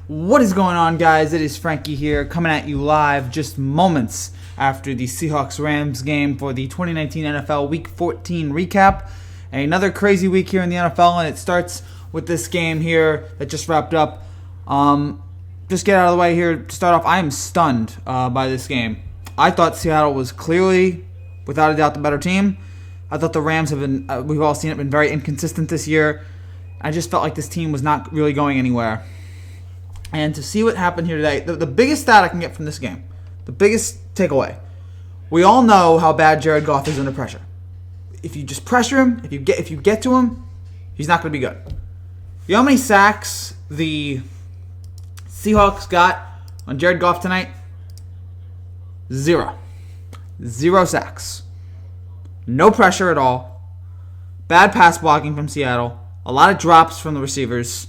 What is going on, guys? It is Frankie here, coming at you live just moments after the Seahawks-Rams game for the 2019 NFL Week 14 recap. Another crazy week here in the NFL, and it starts with this game here that just wrapped up. Just get out of the way here to start off. I am stunned by this game. I thought Seattle was clearly, without a doubt, the better team. I thought the Rams have been, we've all seen it, been very inconsistent this year. I just felt like this team was not really going anywhere. And to see what happened here today, the biggest stat I can get from this game, the biggest takeaway, we all know how bad Jared Goff is under pressure. If you just pressure him, if you get to him, he's not going to be good. You know how many sacks the Seahawks got on Jared Goff tonight? 0 sacks. No pressure at all. Bad pass blocking from Seattle. A lot of drops from the receivers.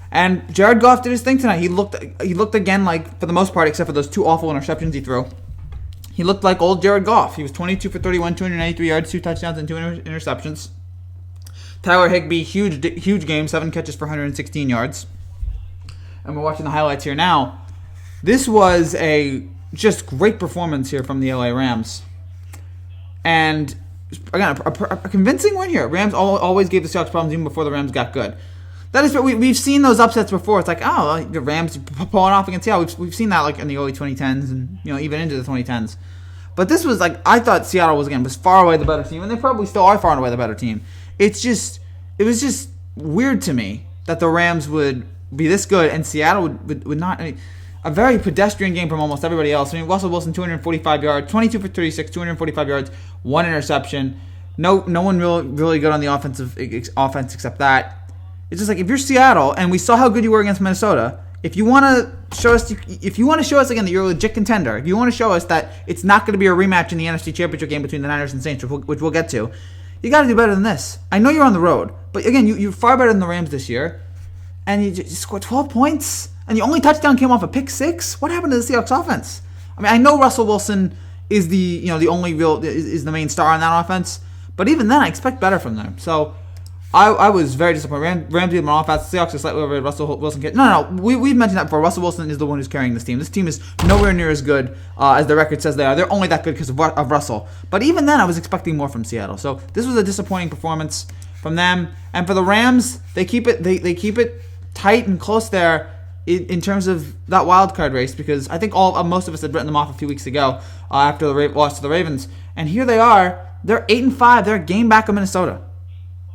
And Jared Goff did his thing tonight. He looked again like, for the most part, except for those two awful interceptions he threw, he looked like old Jared Goff. He was 22 for 31, 293 yards, 2 touchdowns, and 2 interceptions. Tyler Higbee, huge game, 7 catches for 116 yards. And we're watching the highlights here now. This was a just great performance here from the LA Rams. And again, a convincing win here. Rams always gave the Seahawks problems even before the Rams got good. That is what we've seen those upsets before. It's like, oh, the Rams pulling off against Seattle. We've seen that like in the early 2010s and even into the 2010s. But this was like, I thought Seattle was far away the better team, and they probably still are far and away the better team. It was just weird to me that the Rams would be this good and Seattle would not. I mean, a very pedestrian game from almost everybody else. I mean, Russell Wilson 245 yards, 22 for 36, 245 yards, 1 interception. No one really good on the offense except that. It's just like, if you're Seattle, and we saw how good you were against Minnesota, if you want to show us again that you're a legit contender, if you want to show us that it's not going to be a rematch in the NFC Championship game between the Niners and Saints, which we'll get to, you got to do better than this. I know you're on the road, but again, you're far better than the Rams this year, and you just scored 12 points, and the only touchdown came off a pick six. What happened to the Seahawks offense? I mean, I know Russell Wilson is the only real is the main star on that offense, but even then, I expect better from them. So I was very disappointed. Rams did more offense. Seahawks are slightly over Russell Wilson. No. We've mentioned that before. Russell Wilson is the one who's carrying this team. This team is nowhere near as good as the record says they are. They're only that good because of Russell. But even then, I was expecting more from Seattle. So this was a disappointing performance from them. And for the Rams, they keep it tight and close there in terms of that wild card race, because I think most of us had written them off a few weeks ago after the loss to the Ravens. And here they are. They're 8-5. They're a game back of Minnesota.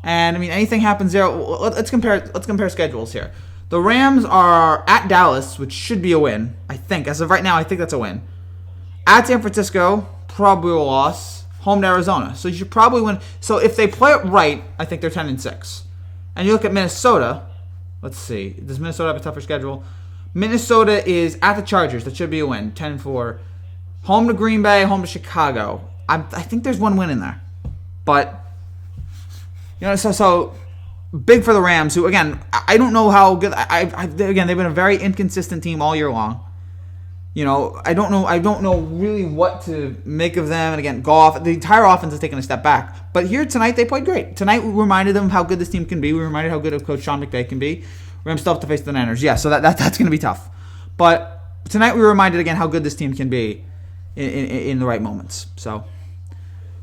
And I mean, anything happens there. Let's compare schedules here. The Rams are at Dallas, which should be a win. I think as of right now, I think that's a win. At San Francisco, probably a loss. Home to Arizona, so you should probably win. So if they play it right, I think they're 10-6. And you look at Minnesota. Let's see. Does Minnesota have a tougher schedule? Minnesota is at the Chargers. That should be a win. 10-4. Home to Green Bay. Home to Chicago. I think there's one win in there, but. So big for the Rams, who, again, I don't know how good. Again, they've been a very inconsistent team all year long. I don't know really what to make of them. And again, Goff, the entire offense has taken a step back. But here tonight, they played great. Tonight, we reminded them how good this team can be. We reminded how good of Coach Sean McVay can be. Rams still have to face the Niners. Yeah, so that's going to be tough. But tonight, we reminded again how good this team can be in the right moments. So.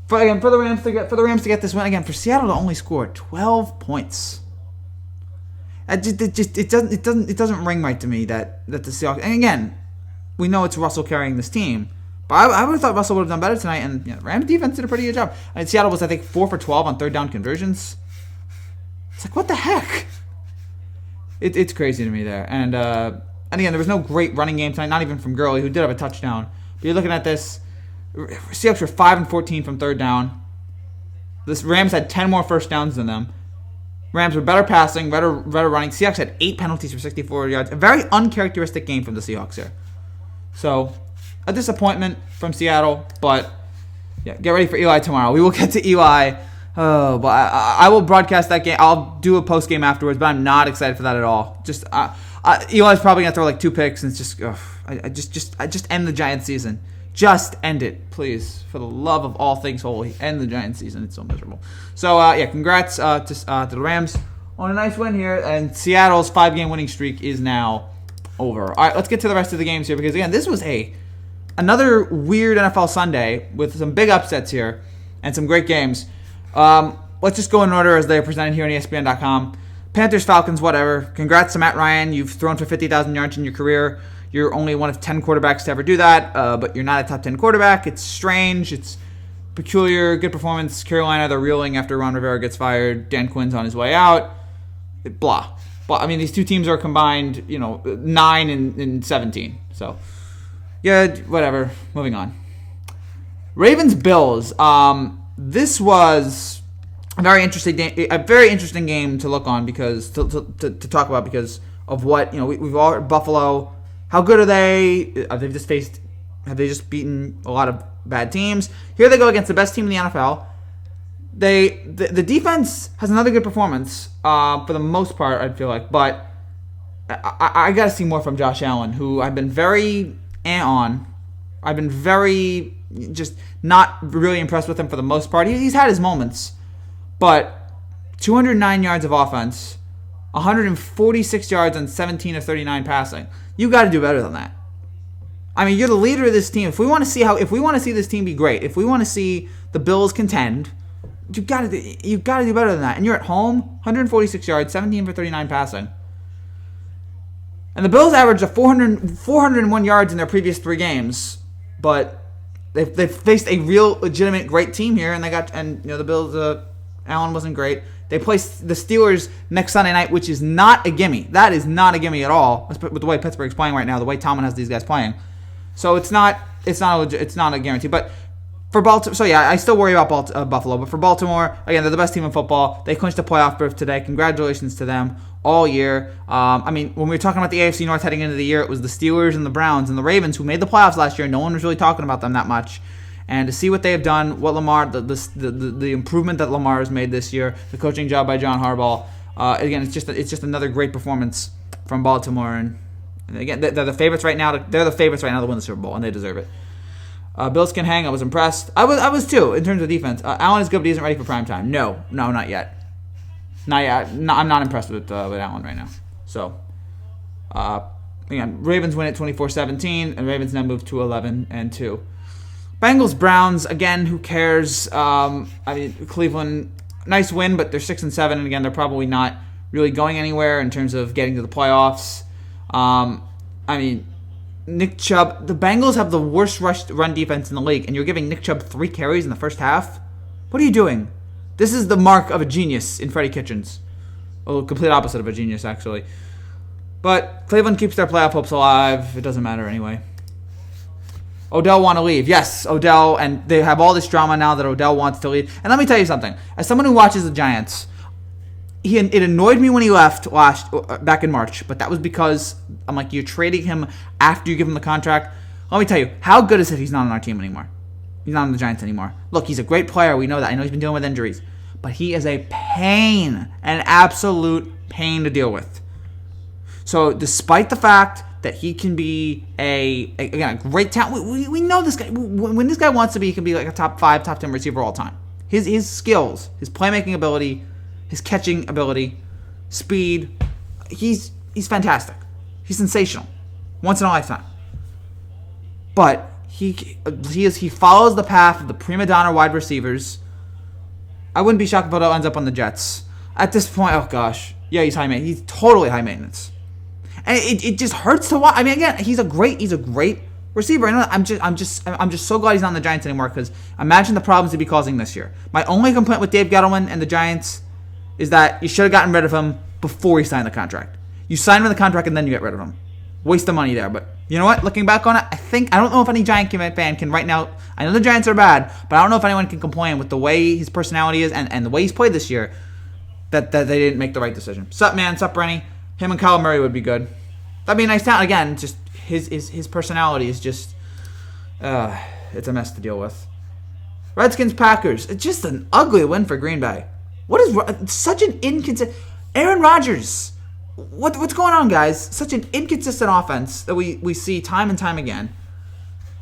For the Rams to get this win, again, for Seattle to only score 12 points, it doesn't ring right to me that the Seahawks. And again, we know it's Russell carrying this team, but I would have thought Russell would have done better tonight. And Rams defense did a pretty good job. And Seattle was, I think, 4 for 12 on third down conversions. It's like, what the heck? It's crazy to me there. And again, there was no great running game tonight, not even from Gurley, who did have a touchdown. But you're looking at this. Seahawks were 5-14 from third down. This Rams had 10 more first downs than them. Rams were better passing, better running. Seahawks had 8 penalties for 64 yards. A very uncharacteristic game from the Seahawks here. So, a disappointment from Seattle, but yeah, get ready for Eli tomorrow. We will get to Eli. Oh, but I will broadcast that game. I'll do a post game afterwards, but I'm not excited for that at all. Just Eli's probably gonna throw like 2 picks, and it's just I just end the Giants season. Just end it, please. For the love of all things holy. End the Giants season. It's so miserable. So, congrats to the Rams on a nice win here. And Seattle's 5-game winning streak is now over. All right, let's get to the rest of the games here because, again, this was another weird NFL Sunday with some big upsets here and some great games. Let's just go in order as they're presented here on ESPN.com. Panthers, Falcons, whatever. Congrats to Matt Ryan. You've thrown for 50,000 yards in your career. You're only one of 10 quarterbacks to ever do that, but you're not a top 10 quarterback. It's strange. It's peculiar. Good performance. Carolina, they're reeling after Ron Rivera gets fired. Dan Quinn's on his way out. Blah. I mean, these two teams are combined, 9 and 17. So, yeah, whatever. Moving on. Ravens, Bills. This was a very interesting game to look on because to talk about because of what we've all Buffalo. How good are they? Have they just beaten a lot of bad teams? Here they go against the best team in the NFL. The defense has another good performance for the most part, I feel like, but I got to see more from Josh Allen, who I've been very on. I've been very just not really impressed with him for the most part. He's had his moments, but 209 yards of offense, 146 yards on 17 of 39 passing. You got to do better than that. I mean, you're the leader of this team. If we want to see this team be great, if we want to see the Bills contend, you got to do better than that. And you're at home, 146 yards, 17 for 39 passing. And the Bills averaged 401 yards in their previous 3 games, but they've faced a real legitimate great team here, and the Bills. Allen wasn't great. They play the Steelers next Sunday night, which is not a gimme. That is not a gimme at all. With the way Pittsburgh's playing right now, the way Tomlin has these guys playing, so it's not a guarantee. But for Baltimore, so yeah, I still worry about Buffalo. But for Baltimore, again, they're the best team in football. They clinched a playoff berth today. Congratulations to them all year. I mean, when we were talking about the AFC North heading into the year, it was the Steelers and the Browns and the Ravens who made the playoffs last year. No one was really talking about them that much. And to see what they have done, what Lamar, the improvement that Lamar has made this year, the coaching job by John Harbaugh, again, it's just another great performance from Baltimore. And again, they're the favorites right now. They're the favorites right now to win the Super Bowl, and they deserve it. Bills can hang. I was impressed. I was too in terms of defense. Allen is good, but he isn't ready for prime time. No, not yet. Not yet. No, I'm not impressed with Allen right now. So, again, Ravens win it 24-17, and Ravens now move to 11-2. Bengals, Browns, again, who cares? I mean, Cleveland, nice win, but they're 6-7, and again, they're probably not really going anywhere in terms of getting to the playoffs. I mean, Nick Chubb, the Bengals have the worst run defense in the league, and you're giving Nick Chubb 3 carries in the first half? What are you doing? This is the mark of a genius in Freddie Kitchens. Oh, complete opposite of a genius, actually. But Cleveland keeps their playoff hopes alive. It doesn't matter anyway. Odell want to leave. Yes, Odell, and they have all this drama now that Odell wants to leave. And let me tell you something. As someone who watches the Giants, it annoyed me when he left back in March, but that was because I'm like, you're trading him after you give him the contract. Let me tell you, how good is it he's not on our team anymore? He's not on the Giants anymore. Look, he's a great player. We know that. I know he's been dealing with injuries. But he is a pain, an absolute pain to deal with. So despite the fact that he can be a great talent. We know this guy. When this guy wants to be, he can be like a top 5, top 10 receiver all time. His skills, his playmaking ability, his catching ability, speed, he's fantastic. He's sensational. Once in a lifetime. But he follows the path of the prima donna wide receivers. I wouldn't be shocked if Odell ends up on the Jets. At this point, oh gosh. Yeah, he's high maintenance. He's totally high maintenance. And it just hurts to watch. I mean, again, he's a great receiver. I'm just so glad he's not on the Giants anymore because imagine the problems he'd be causing this year. My only complaint with Dave Gettleman and the Giants is that you should have gotten rid of him before he signed the contract. You sign him the contract and then you get rid of him. Waste of money there. But you know what? Looking back on it, I don't know if any Giant fan can right now. I know the Giants are bad, but I don't know if anyone can complain with the way his personality is and the way he's played this year that they didn't make the right decision. Sup, man? Sup, Brenny? Him and Kyler Murray would be good. That'd be a nice talent. Again, just his personality is just it's a mess to deal with. Redskins, Packers. It's just an ugly win for Green Bay. What is such an inconsistent Aaron Rodgers? What's going on, guys? Such an inconsistent offense that we see time and time again.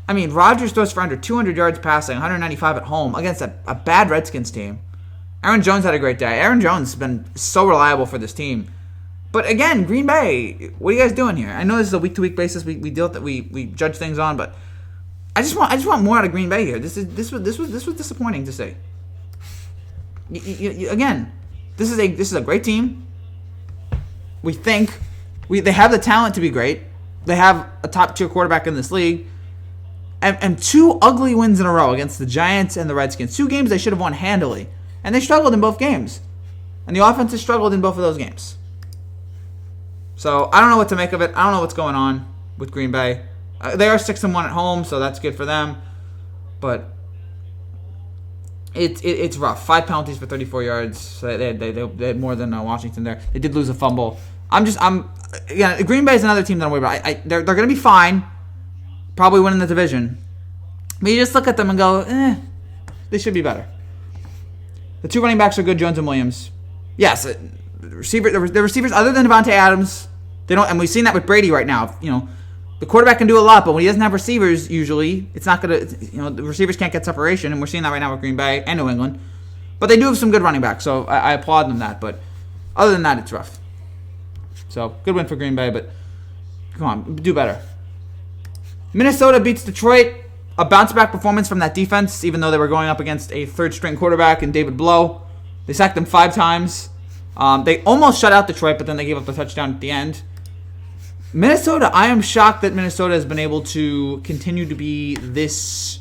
I mean, Rodgers throws for under 200 yards passing, 195 at home against a bad Redskins team. Aaron Jones had a great day. Aaron Jones has been so reliable for this team. But again, Green Bay, what are you guys doing here? I know this is a week-to-week basis. We deal with that. We judge things on, but I just want more out of Green Bay here. This was disappointing to see. Again, this is a great team. We think they have the talent to be great. They have a top-tier quarterback in this league. And two ugly wins in a row against the Giants and the Redskins. 2 games they should have won handily. And they struggled in both games. And the offense has struggled in both of those games. So I don't know what to make of it. I don't know what's going on with Green Bay. They are 6-1 at home, so that's good for them. But it's rough. 5 penalties for 34 yards. So they had more than Washington there. They did lose a fumble. Green Bay is another team that I'm worried about. They're going to be fine. Probably winning the division. But you just look at them and go, they should be better. The 2 running backs are good, Jones and Williams. Yes, the receivers other than Devontae Adams, they don't, and we've seen that with Brady right now. The quarterback can do a lot, but when he doesn't have receivers, usually it's not gonna. The receivers can't get separation, and we're seeing that right now with Green Bay and New England. But they do have some good running backs, so I applaud them that. But other than that, it's rough. So good win for Green Bay, but come on, do better. Minnesota beats Detroit. A bounce-back performance from that defense, even though they were going up against a third-string quarterback in David Blow. They sacked him 5 times. They almost shut out Detroit, but then they gave up the touchdown at the end. Minnesota, I am shocked that Minnesota has been able to continue to be this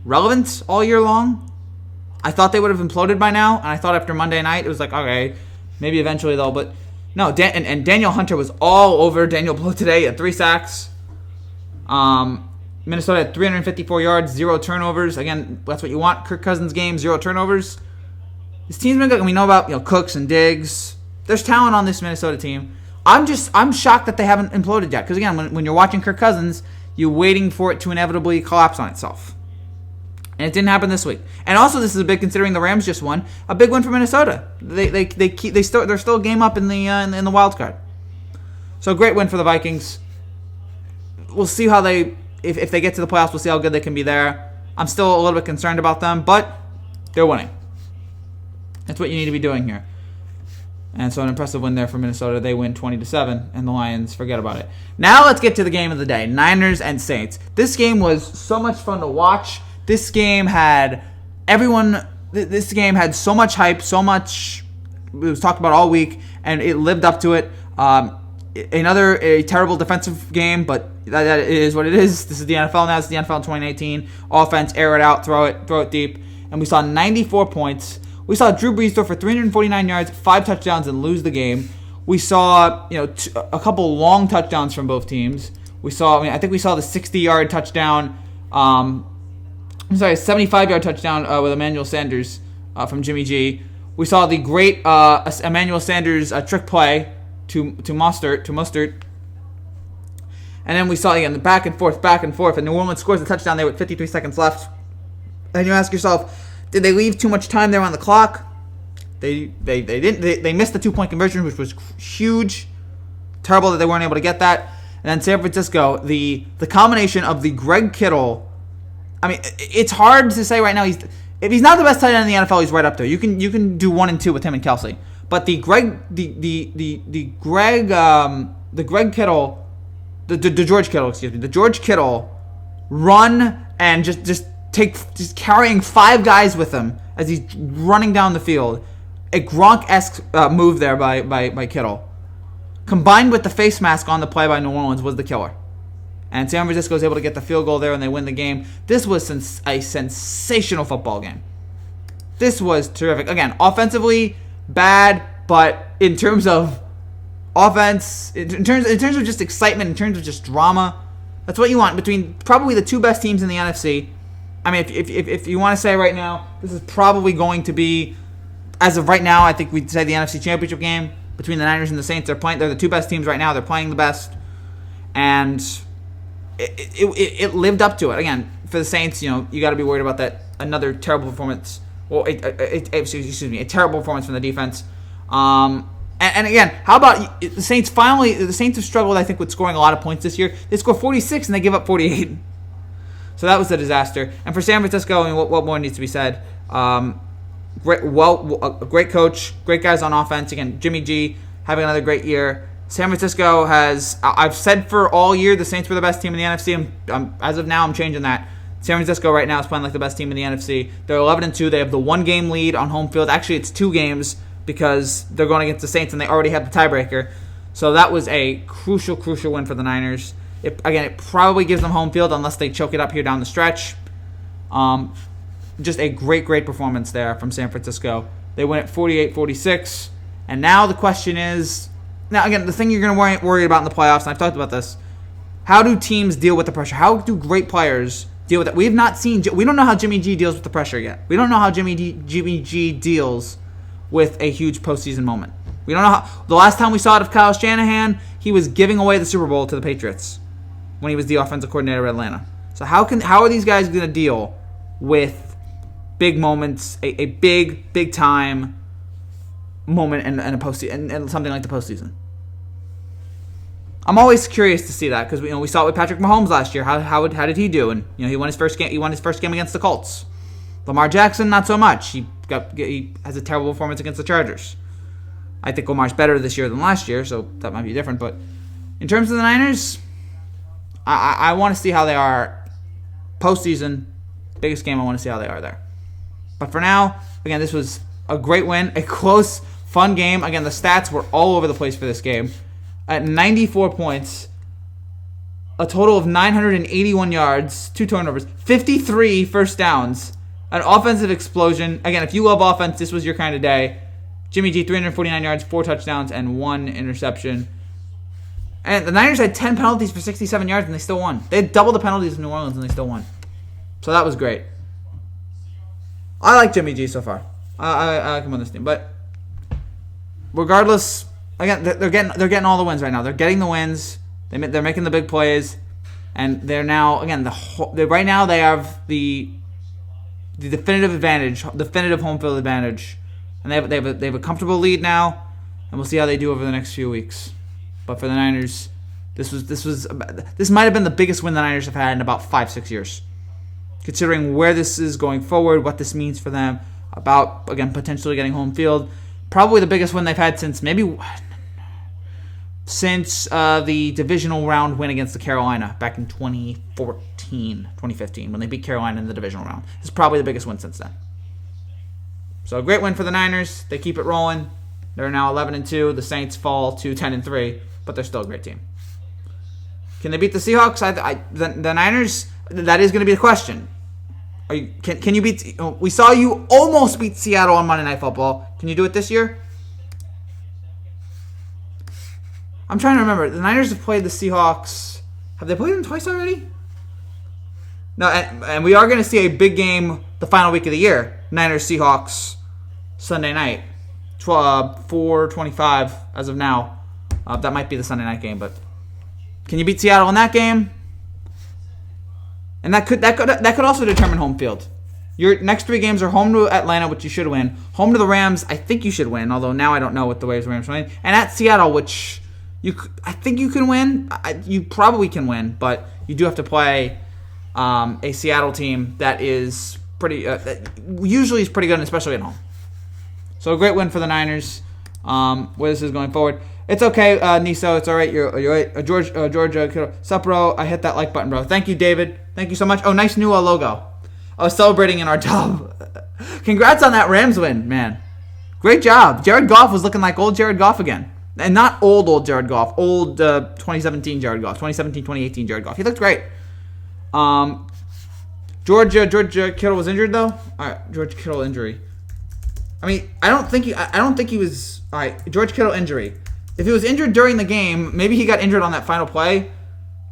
relevant all year long. I thought they would have imploded by now, and I thought after Monday night, it was like, okay, maybe eventually they'll, but no, and Daniel Hunter was all over Daniel Blow today at 3 sacks. Minnesota had 354 yards, 0 turnovers. Again, that's what you want. Kirk Cousins game, 0 turnovers. This team's been good, and we know about Cooks and Diggs. There's talent on this Minnesota team. I'm shocked that they haven't imploded yet. Because again, when you're watching Kirk Cousins, you're waiting for it to inevitably collapse on itself. And it didn't happen this week. And also, this is a big considering the Rams just won. A big win for Minnesota. They're still a game up in the wild card. So great win for the Vikings. We'll see how if they get to the playoffs, we'll see how good they can be there. I'm still a little bit concerned about them, but they're winning. That's what you need to be doing here. And so an impressive win there for Minnesota. They win 20-7, and the Lions forget about it. Now let's get to the game of the day, Niners and Saints. This game was so much fun to watch. This game had so much hype, so much. It was talked about all week, and it lived up to it. A terrible defensive game, but that is what it is. This is the NFL now. It's the NFL in 2018. Offense, air it out, throw it deep. And we saw 94 points. We saw Drew Brees throw for 349 yards, 5 touchdowns, and lose the game. We saw a couple long touchdowns from both teams. I think we saw the 60-yard touchdown. 75-yard touchdown with Emmanuel Sanders from Jimmy G. We saw the great Emmanuel Sanders trick play to Mostert. And then we saw again the back and forth, and New Orleans scores a touchdown there with 53 seconds left. And you ask yourself, did they leave too much time there on the clock? They didn't. They missed the 2-point conversion, which was huge. Terrible that they weren't able to get that. And then San Francisco, the combination of the Greg Kittle. I mean, it's hard to say right now. If he's not the best tight end in the NFL, he's right up there. You can do 1 and 2 with him and Kelsey. But the George Kittle run and just carrying 5 guys with him as he's running down the field. A Gronk-esque move there by Kittle. Combined with the face mask on the play by New Orleans was the killer. And San Francisco was able to get the field goal there and they win the game. This was a sensational football game. This was terrific. Again, offensively, bad, but in terms of offense, in terms of just excitement, in terms of just drama, that's what you want between probably the 2 best teams in the NFC. I mean, if you want to say right now, this is probably going to be, as of right now, I think we'd say the NFC Championship game between the Niners and the Saints. They're the 2 best teams right now. They're playing the best, and it lived up to it. Again, for the Saints, you got to be worried about that another terrible performance. Well, a terrible performance from the defense. And again, how about the Saints? Finally, the Saints have struggled, I think, with scoring a lot of points this year. They score 46 and they give up 48. So that was a disaster. And for San Francisco, I mean, what more needs to be said? Great coach, great guys on offense. Again, Jimmy G having another great year. San Francisco has, I've said for all year the Saints were the best team in the NFC. As of now, I'm changing that. San Francisco right now is playing like the best team in the NFC. They're 11-2. They have the 1-game lead on home field. Actually, it's 2 games because they're going against the Saints and they already have the tiebreaker. So that was a crucial win for the Niners. It probably gives them home field unless they choke it up here down the stretch. Just a great performance there from San Francisco. They win at 48-46. And now the question is, now again, the thing you're going to worry about in the playoffs, and I've talked about this, how do teams deal with the pressure? How do great players deal with it? We don't know how Jimmy G deals with the pressure yet. We don't know how Jimmy G deals with a huge postseason moment. We don't know how. The last time we saw it of Kyle Shanahan, he was giving away the Super Bowl to the Patriots when he was the offensive coordinator of Atlanta. So how are these guys going to deal with big moments, a big time moment in a postseason, and something like the postseason? I'm always curious to see that because we saw it with Patrick Mahomes last year. How did he do? And he won his first game. He won his first game against the Colts. Lamar Jackson, not so much. He has a terrible performance against the Chargers. I think Lamar's better this year than last year, so that might be different. But in terms of the Niners, I want to see how they are postseason. Biggest game, I want to see how they are there. But for now, again, this was a great win, a close, fun game. Again, the stats were all over the place for this game. At 94 points, a total of 981 yards, 2 turnovers, 53 first downs, an offensive explosion. Again, if you love offense, this was your kind of day. Jimmy G, 349 yards, 4 touchdowns, and 1 interception. And the Niners had 10 penalties for 67 yards, and they still won. They had double the penalties in New Orleans, and they still won. So that was great. I like Jimmy G so far. I like him on this team. But regardless, again, they're getting all the wins right now. They're getting the wins. They're making the big plays, and they're now right now they have the definitive advantage, definitive home field advantage, and they have a comfortable lead now, and we'll see how they do over the next few weeks. But for the Niners, this might have been the biggest win the Niners have had in about 5-6 years, considering where this is going forward, what this means for them, about again potentially getting home field. Probably the biggest win they've had since the divisional round win against the Carolina back in 2015, when they beat Carolina in the divisional round. This is probably the biggest win since then. So a great win for the Niners. They keep it rolling. They're now 11-2. The Saints fall to 10-3, but they're still a great team. Can they beat the Seahawks? The Niners, that is going to be the question. Can you beat? We saw you almost beat Seattle on Monday Night Football. Can you do it this year? I'm trying to remember. The Niners have played the Seahawks. Have they played them twice already? No, and we are going to see a big game the final week of the year. Niners-Seahawks Sunday night. 4:25 as of now. That might be the Sunday night game, but can you beat Seattle in that game? And that could also determine home field. Your next 3 games are home to Atlanta, which you should win. Home to the Rams, I think you should win, although now I don't know what the Rams win. And at Seattle, which I think you can win. You probably can win, but you do have to play a Seattle team that is that usually is pretty good, especially at home. So a great win for the Niners. Where this is going forward. It's okay, Niso. It's all right. You're right. Georgia, sup, bro? I hit that like button, bro. Thank you, David. Thank you so much. Oh, nice new logo. I was celebrating in our dub. Congrats on that Rams win, man. Great job. Jared Goff was looking like old Jared Goff again. And not old Jared Goff. Old 2017 Jared Goff. 2017-2018 Jared Goff. He looked great. Georgia Kittle was injured, though. All right, George Kittle injury. I mean, I don't think he was. All right, George Kittle injury. If he was injured during the game, maybe he got injured on that final play.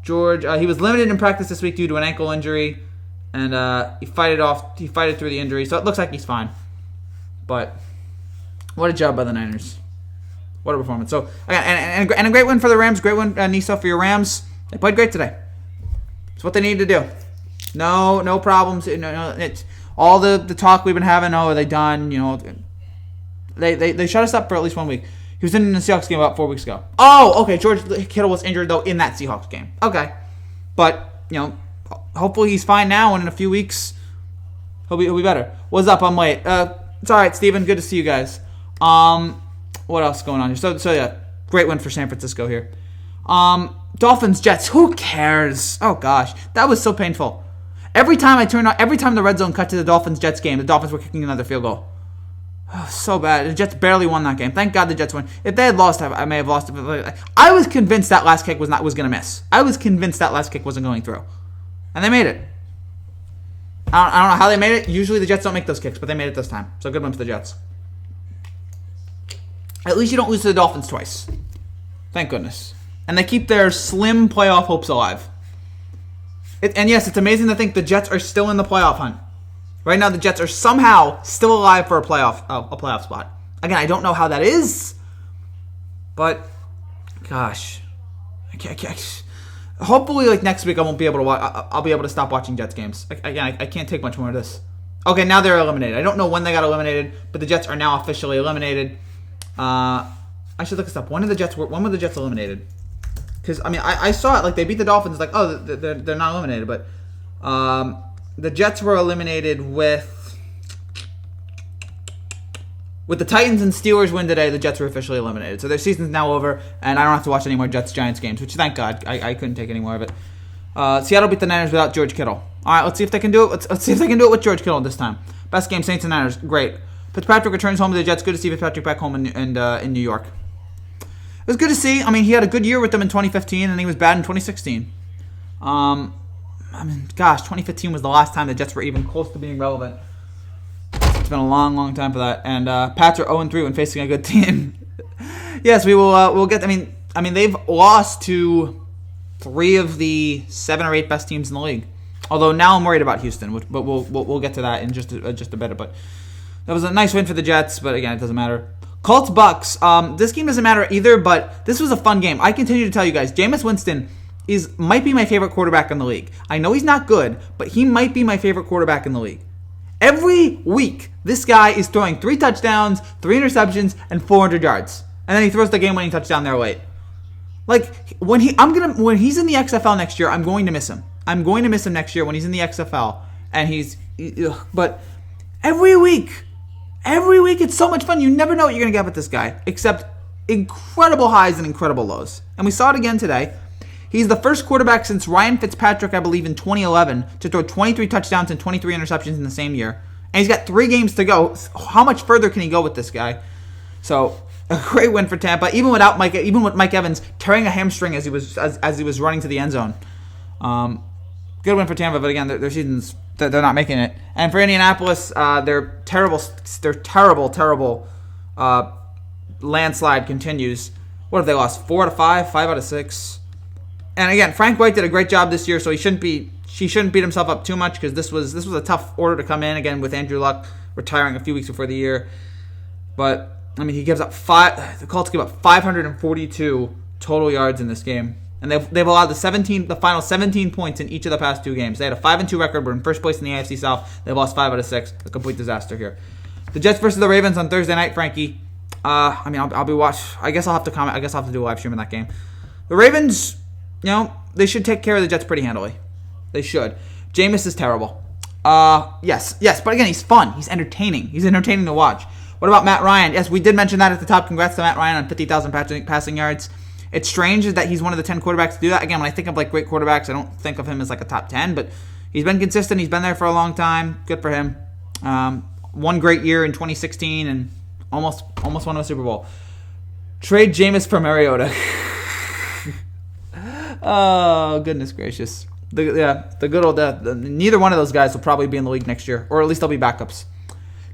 He was limited in practice this week due to an ankle injury, and he fighted through the injury, so it looks like he's fine. But what a job by the Niners! What a performance! So and a great win for the Rams. Great win, Niso, for your Rams. They played great today. It's what they needed to do. No problems. No, it's all the talk we've been having. Oh, are they done? They shut us up for at least 1 week. He was in the Seahawks game about 4 weeks ago. Oh, okay. George Kittle was injured, though, in that Seahawks game. Okay. But, hopefully he's fine now, and in a few weeks, he'll be better. What's up? I'm late. It's all right, Steven. Good to see you guys. What else is going on here? So yeah. Great win for San Francisco here. Dolphins, Jets. Who cares? Oh gosh, that was so painful. Every time the red zone cut to the Dolphins Jets game, the Dolphins were kicking another field goal. Oh, so bad. The Jets barely won that game. Thank God the Jets won. If they had lost, I may have lost. I was convinced that last kick was going to miss. I was convinced that last kick wasn't going through, and they made it. I don't know how they made it. Usually the Jets don't make those kicks, but they made it this time. So good one for the Jets. At least you don't lose to the Dolphins twice. Thank goodness. And they keep their slim playoff hopes alive. And yes, it's amazing to think the Jets are still in the playoff hunt. Right now, the Jets are somehow still alive for a playoff spot. Again, I don't know how that is, but gosh, I can't. Hopefully, like next week, I won't be able to watch. I'll be able to stop watching Jets games. I can't take much more of this. Okay, now they're eliminated. I don't know when they got eliminated, but the Jets are now officially eliminated. I should look this up. When were the Jets eliminated? Because I saw it like they beat the Dolphins. Like, oh, they're not eliminated, but the Jets were eliminated with the Titans and Steelers win today. The Jets were officially eliminated, so their season's now over, and I don't have to watch any more Jets-Giants games, which thank God. I couldn't take any more of it. Seattle beat the Niners without George Kittle. All right, let's see if they can do it. Let's see if they can do it with George Kittle this time. Best game, Saints and Niners. Great. Fitzpatrick returns home to the Jets. Good to see Fitzpatrick back home in New York. It was good to see. He had a good year with them in 2015, and he was bad in 2016. Gosh, 2015 was the last time the Jets were even close to being relevant. It's been a long, long time for that. And Pats are 0-3 when facing a good team. Yes, we will. We'll get. They've lost to 3 of the 7 or 8 best teams in the league. Although now I'm worried about Houston, but we'll get to that in just a bit. But that was a nice win for the Jets. But again, it doesn't matter. Colts Bucks. This game doesn't matter either. But this was a fun game. I continue to tell you guys, Jameis Winston might be my favorite quarterback in the league. I know he's not good, but he might be my favorite quarterback in the league. Every week, this guy is throwing 3 touchdowns, 3 interceptions, and 400 yards. And then he throws the game-winning touchdown there late. Like, when he's in the XFL next year, I'm going to miss him. I'm going to miss him next year when he's in the XFL. And but every week, it's so much fun. You never know what you're going to get with this guy, except incredible highs and incredible lows. And we saw it again today. He's the first quarterback since Ryan Fitzpatrick, I believe, in 2011 to throw 23 touchdowns and 23 interceptions in the same year. And he's got 3 games to go. How much further can he go with this guy? So, a great win for Tampa, even with Mike Evans tearing a hamstring as he was running to the end zone. Good win for Tampa, but again, their seasons, they're not making it. And for Indianapolis, their terrible landslide continues. What have they lost? 4 out of 5, 5 out of 6. And again, Frank White did a great job this year, so he shouldn't beat himself up too much because this was a tough order to come in again with Andrew Luck retiring a few weeks before the year. But he gives up the Colts give up 542 total yards in this game, and they've allowed the final 17 points in each of the past 2 games. They had a 5-2 record. We're in first place in the AFC South. They've lost 5 out of 6. A complete disaster here. The Jets versus the Ravens on Thursday night, Frankie. I'll be watching. I guess I'll have to comment. I guess I'll have to do a live stream in that game. The Ravens. They should take care of the Jets pretty handily. They should. Jameis is terrible. Yes, but again, he's fun. He's entertaining. He's entertaining to watch. What about Matt Ryan? Yes, we did mention that at the top. Congrats to Matt Ryan on 50,000 passing yards. It's strange that he's one of the 10 quarterbacks to do that. Again, when I think of great quarterbacks, I don't think of him as a top 10, but he's been consistent. He's been there for a long time. Good for him. One great year in 2016 and almost won a Super Bowl. Trade Jameis for Mariota. Oh, goodness gracious. The good old neither one of those guys will probably be in the league next year, or at least they'll be backups.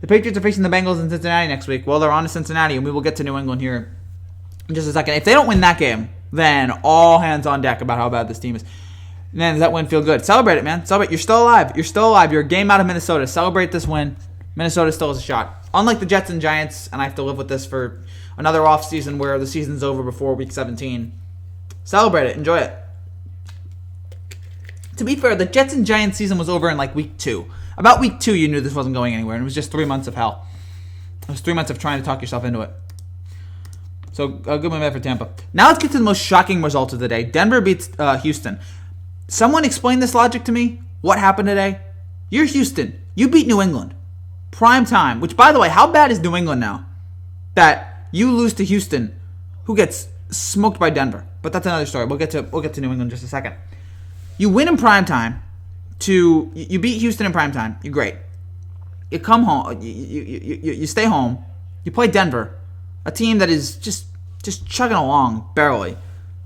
The Patriots are facing the Bengals in Cincinnati next week. Well, they're on to Cincinnati, and we will get to New England here in just a second. If they don't win that game, then all hands on deck about how bad this team is. Man, does that win feel good? Celebrate it, man. Celebrate. You're still alive. You're a game out of Minnesota. Celebrate this win. Minnesota still has a shot. Unlike the Jets and Giants, and I have to live with this for another offseason where the season's over before Week 17. Celebrate it. Enjoy it. To be fair, the Jets and Giants season was over in Week 2. About Week 2, you knew this wasn't going anywhere, and it was just 3 months of hell. It was 3 months of trying to talk yourself into it. So, a good win for Tampa. Now let's get to the most shocking result of the day. Denver beats Houston. Someone explain this logic to me. What happened today? You're Houston. You beat New England. Prime time. Which, by the way, how bad is New England now? That you lose to Houston, who gets smoked by Denver, but that's another story. We'll get to New England in just a second. You win in primetime. You beat Houston in primetime. You're great. You come home. You stay home. You play Denver, a team that is just chugging along barely.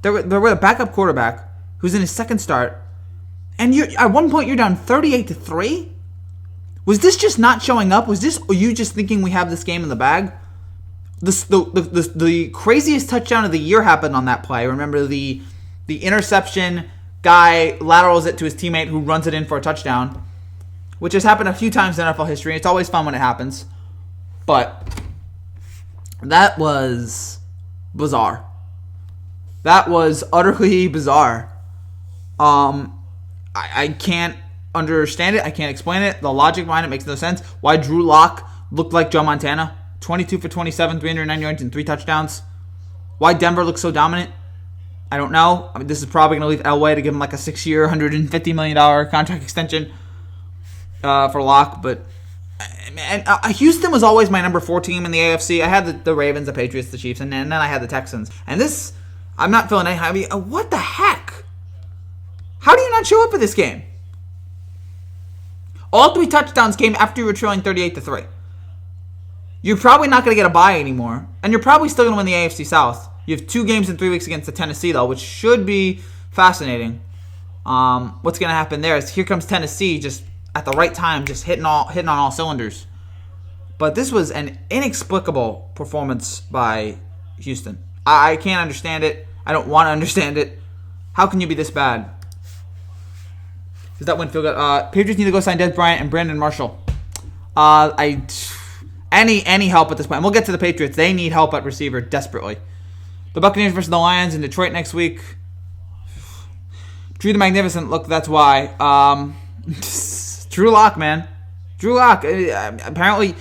They're with a backup quarterback who's in his second start, and at one point you're down 38-3. Was this just not showing up? Was this you just thinking we have this game in the bag? The craziest touchdown of the year happened on that play. Remember the interception, guy laterals it to his teammate who runs it in for a touchdown, which has happened a few times in NFL history. It's always fun when it happens. But that was bizarre. That was utterly bizarre. I can't understand it. I can't explain it. The logic behind it makes no sense. Why Drew Lock looked like Joe Montana. 22 for 27, 309 yards, and 3 touchdowns. Why Denver looks so dominant, I don't know. I mean, this is probably going to leave Elway to give him like a 6-year, $150 million contract extension for Lock. But Houston was always my number 4 team in the AFC. I had the Ravens, the Patriots, the Chiefs, and then I had the Texans. And this, I'm not feeling any. I mean, what the heck? How do you not show up for this game? All 3 touchdowns came after you were trailing 38-3. You're probably not going to get a bye anymore, and you're probably still going to win the AFC South. You have 2 games in 3 weeks against the Tennessee, though, which should be fascinating. What's going to happen there is here comes Tennessee just at the right time, just hitting on all cylinders. But this was an inexplicable performance by Houston. I can't understand it. I don't want to understand it. How can you be this bad? Does that win feel good? Patriots need to go sign Des Bryant and Brandon Marshall. Any help at this point. And we'll get to the Patriots. They need help at receiver desperately. The Buccaneers versus the Lions in Detroit next week. Drew the Magnificent. Look, that's why. Drew Lock, man. Drew Lock. Apparently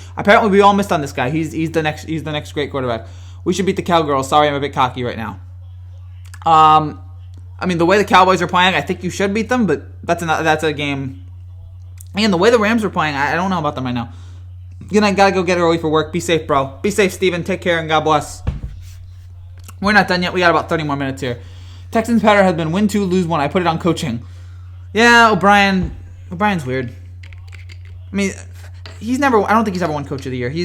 we all missed on this guy. He's the next great quarterback. We should beat the Cowgirls. Sorry, I'm a bit cocky right now. I mean, the way the Cowboys are playing, I think you should beat them, but that's a game. And the way the Rams are playing, I don't know about them right now. You know, I gotta go get early for work. Be safe, bro. Be safe, Steven. Take care, and God bless. We're not done yet. We got about 30 more minutes here. Texans pattern has been win 2, lose 1. I put it on coaching. Yeah, O'Brien's weird. I mean, I don't think he's ever won Coach of the Year. And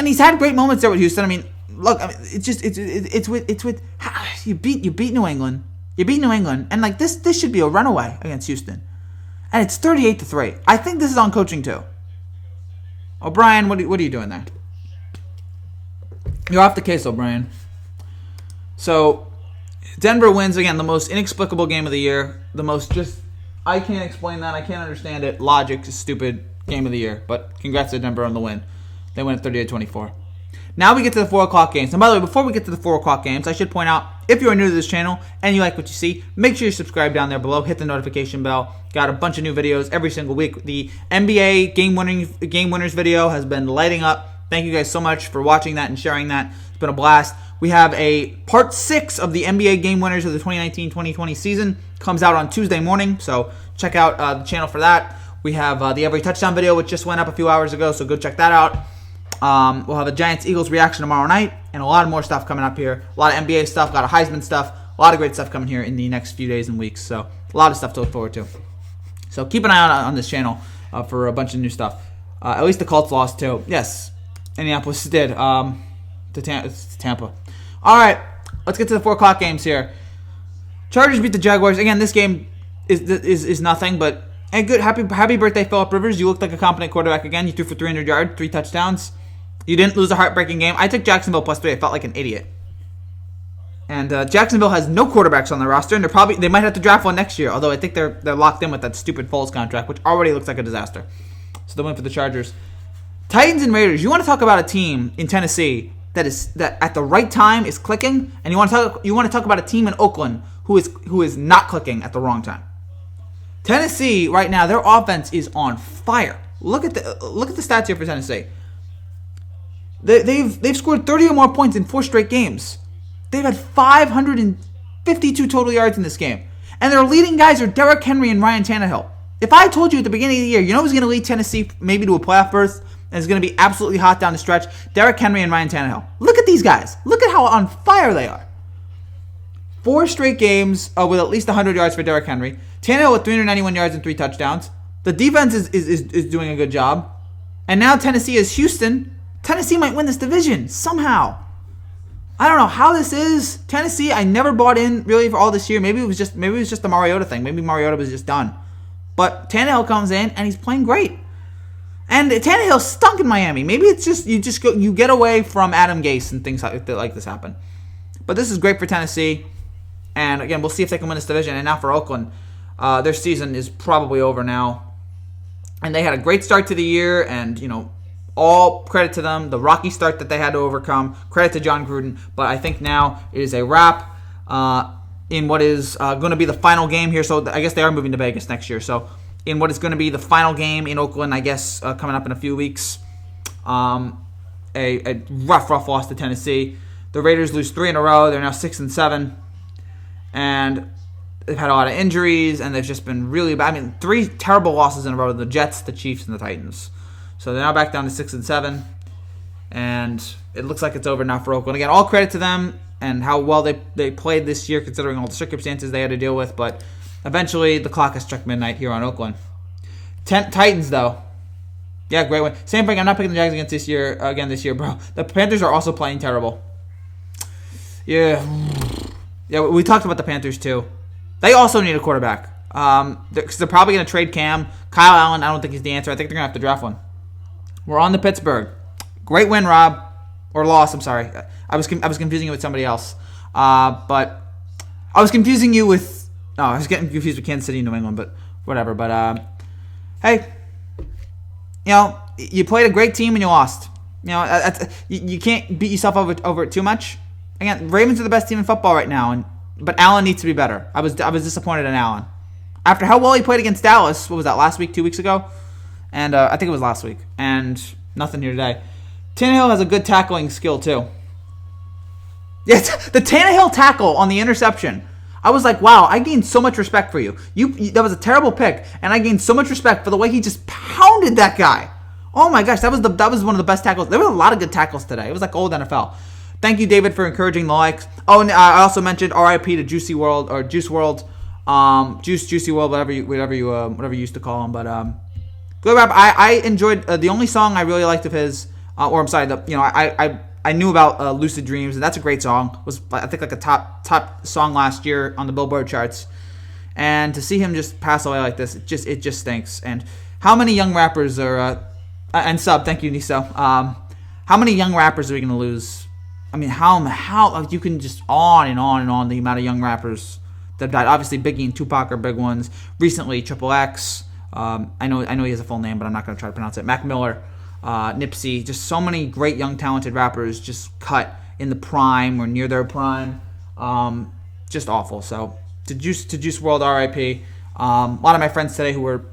he's had great moments there with Houston. I mean, look, it's with you beat New England. You beat New England, and like this should be a runaway against Houston. And it's 38-3. I think this is on coaching too. O'Brien, what are you doing there? You're off the case, O'Brien. So, Denver wins again, the most inexplicable game of the year. The most I can't explain that. I can't understand it. Logic is stupid game of the year. But congrats to Denver on the win. They win at 38-24. Now we get to the 4 o'clock games. And by the way, before we get to the 4 o'clock games, I should point out, if you are new to this channel and you like what you see, make sure you subscribe down there below. Hit the notification bell. Got a bunch of new videos every single week. The NBA game winners video has been lighting up. Thank you guys so much for watching that and sharing that. It's been a blast. We have a part 6 of the NBA game winners of the 2019-2020 season. Comes out on Tuesday morning, so check out the channel for that. We have the Every Touchdown video, which just went up a few hours ago, so go check that out. We'll have a Giants-Eagles reaction tomorrow night, and a lot more stuff coming up here. A lot of NBA stuff, a lot of Heisman stuff, a lot of great stuff coming here in the next few days and weeks. So a lot of stuff to look forward to. So keep an eye out on this channel for a bunch of new stuff. At least the Colts lost too. Yes, Indianapolis did to Tampa. All right, let's get to the 4 o'clock games here. Chargers beat the Jaguars. Again, this game is nothing, but hey, good. Happy birthday, Phillip Rivers. You looked like a competent quarterback again. You threw for 300 yards, 3 touchdowns. You didn't lose a heartbreaking game. I took Jacksonville +3. I felt like an idiot. And Jacksonville has no quarterbacks on their roster, and they might have to draft one next year. Although I think they're locked in with that stupid Foles contract, which already looks like a disaster. So the win for the Chargers. Titans and Raiders. You want to talk about a team in Tennessee that at the right time is clicking, and you want to talk about a team in Oakland who is not clicking at the wrong time. Tennessee right now, their offense is on fire. Look at the stats here for Tennessee. They've scored 30 or more points in 4 straight games. They've had 552 total yards in this game, and their leading guys are Derrick Henry and Ryan Tannehill. If I told you at the beginning of the year, you know who's going to lead Tennessee maybe to a playoff berth and it's going to be absolutely hot down the stretch. Derrick Henry and Ryan Tannehill. Look at these guys. Look at how on fire they are. 4 straight games with at least 100 yards for Derrick Henry. Tannehill with 391 yards and 3 touchdowns. The defense is doing a good job. And now Tennessee is Houston. Tennessee might win this division somehow. I don't know how this is. Tennessee, I never bought in really for all this year. Maybe it was just the Mariota thing. Maybe Mariota was just done. But Tannehill comes in and he's playing great. And Tannehill stunk in Miami. Maybe it's just you get away from Adam Gase and things like this happen. But this is great for Tennessee. And again, we'll see if they can win this division. And now for Oakland, their season is probably over now. And they had a great start to the year, and all credit to them. The rocky start that they had to overcome. Credit to John Gruden. But I think now it is a wrap in what is going to be the final game here. So I guess they are moving to Vegas next year. So in what is going to be the final game in Oakland, I guess coming up in a few weeks, a rough loss to Tennessee. The Raiders lose 3 in a row. They're now 6-7. And they've had a lot of injuries, and they've just been really bad. I mean, 3 terrible losses in a row to the Jets, the Chiefs, and the Titans. So they're now back down to 6-7, and it looks like it's over now for Oakland. Again, all credit to them and how well they played this year, considering all the circumstances they had to deal with. But eventually, the clock has struck midnight here on Oakland. Titans, though. Yeah, great win. Same thing. I'm not picking the Jags this year, bro. The Panthers are also playing terrible. Yeah, we talked about the Panthers, too. They also need a quarterback. Because they're probably going to trade Cam. Kyle Allen, I don't think he's the answer. I think they're going to have to draft one. We're on to Pittsburgh. Great win, Rob. Or loss, I'm sorry. I was confusing you with somebody else. But I was confusing you with... No, I was getting confused with Kansas City and New England, but whatever. But, hey, you played a great team and you lost. You can't beat yourself over it too much. Again, Ravens are the best team in football right now, but Allen needs to be better. I was disappointed in Allen. After how well he played against Dallas, what was that, last week, 2 weeks ago? And I think it was last week. And nothing here today. Tannehill has a good tackling skill, too. Yes, the Tannehill tackle on the interception. I was like, wow, I gained so much respect for you. That was a terrible pick, and I gained so much respect for the way he just pounded that guy. Oh my gosh, that was one of the best tackles. There were a lot of good tackles today. It was like old NFL. Thank you, David, for encouraging the likes. Oh, and I also mentioned R.I.P. to Juicy World or Juice World, Juicy World, whatever you used to call him. But good rap. I enjoyed the only song I really liked of his, I knew about Lucid Dreams, and that's a great song. It was, I think, like a top song last year on the Billboard charts. And to see him just pass away like this, it just stinks. And how many young rappers are and sub? Thank you, Niso. How many young rappers are we going to lose? I mean, how you can just on and on and on the amount of young rappers that died. Obviously, Biggie and Tupac are big ones. Recently, Triple X. I know he has a full name, but I'm not going to try to pronounce it. Mac Miller, Nipsey. Just so many great young talented rappers just cut in the prime or near their prime. Just awful. So to Juice WRLD, R.I.P. A lot of my friends today who were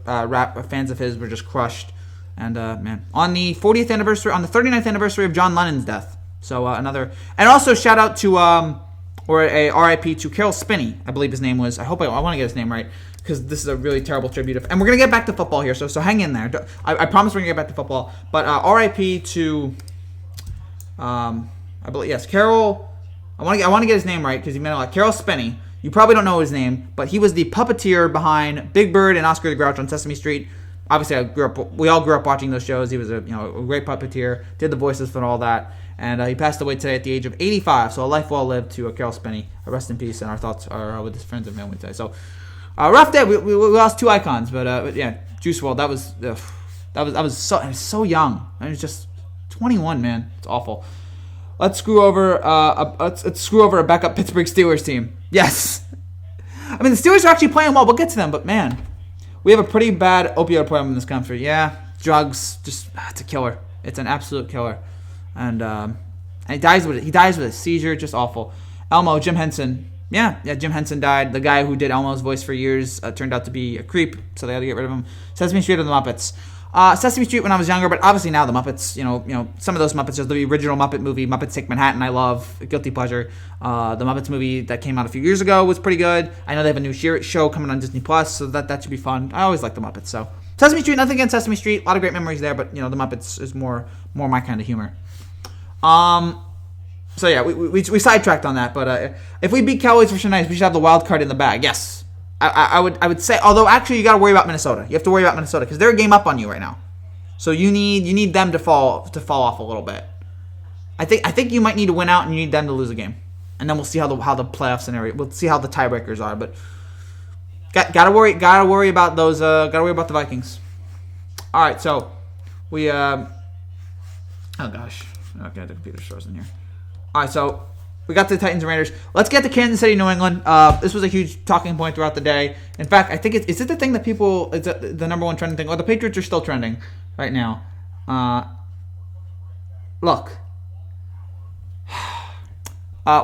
fans of his were just crushed. And man, on the 40th anniversary, on the 39th anniversary of John Lennon's death. So another, and also shout out to or a R.I.P. to Carol Spinney, I believe his name was. I hope I want to get his name right because this is a really terrible tribute. And we're gonna get back to football here, so hang in there. I promise we're gonna get back to football. But R.I.P. to I believe yes, Carol. I want to get his name right because he meant a lot. Carol Spinney. You probably don't know his name, but he was the puppeteer behind Big Bird and Oscar the Grouch on Sesame Street. Obviously, we all grew up watching those shows. He was a great puppeteer, did the voices for all that, and he passed away today at the age of 85. So a life well lived to Carol Spinney. Rest in peace, and our thoughts are with his friends and family today. So rough day. We lost 2 icons, but yeah, Juice WRLD. I was so young. I was just 21, man. It's awful. Let's screw over a backup Pittsburgh Steelers team. Yes, I mean the Steelers are actually playing well. We'll get to them, but man. We have a pretty bad opioid problem in this country. Yeah, drugs, it's a killer. It's an absolute killer. And he dies with a seizure, just awful. Elmo, Jim Henson. Yeah, Jim Henson died. The guy who did Elmo's voice for years turned out to be a creep, so they had to get rid of him. Sesame Street or the Muppets. Sesame Street when I was younger, but obviously now the Muppets, some of those Muppets, there's the original Muppet movie, Muppets Take Manhattan, I love, guilty pleasure. The Muppets movie that came out a few years ago was pretty good. I know they have a new show coming on Disney Plus, so that should be fun. I always like the Muppets, so Sesame Street, nothing against Sesame Street. A lot of great memories there, but, the Muppets is more my kind of humor. So, yeah, we sidetracked on that. But if we beat Cowboys for tonight, we should have the wild card in the bag. Yes. I would say, although actually you got to worry about Minnesota. You have to worry about Minnesota because they're a game up on you right now. So you need them to fall off a little bit. I think you might need to win out and you need them to lose a game. And then we'll see how the playoff scenario. We'll see how the tiebreakers are, but gotta worry about those. Gotta worry about the Vikings. All right, so we. Oh gosh, okay, the computer's frozen here. All right, so we got the Titans and Raiders. Let's get to Kansas City, New England. This was a huge talking point throughout the day. In fact, I think is it the thing that people is the number one trending thing? Or the Patriots are still trending right now. Look.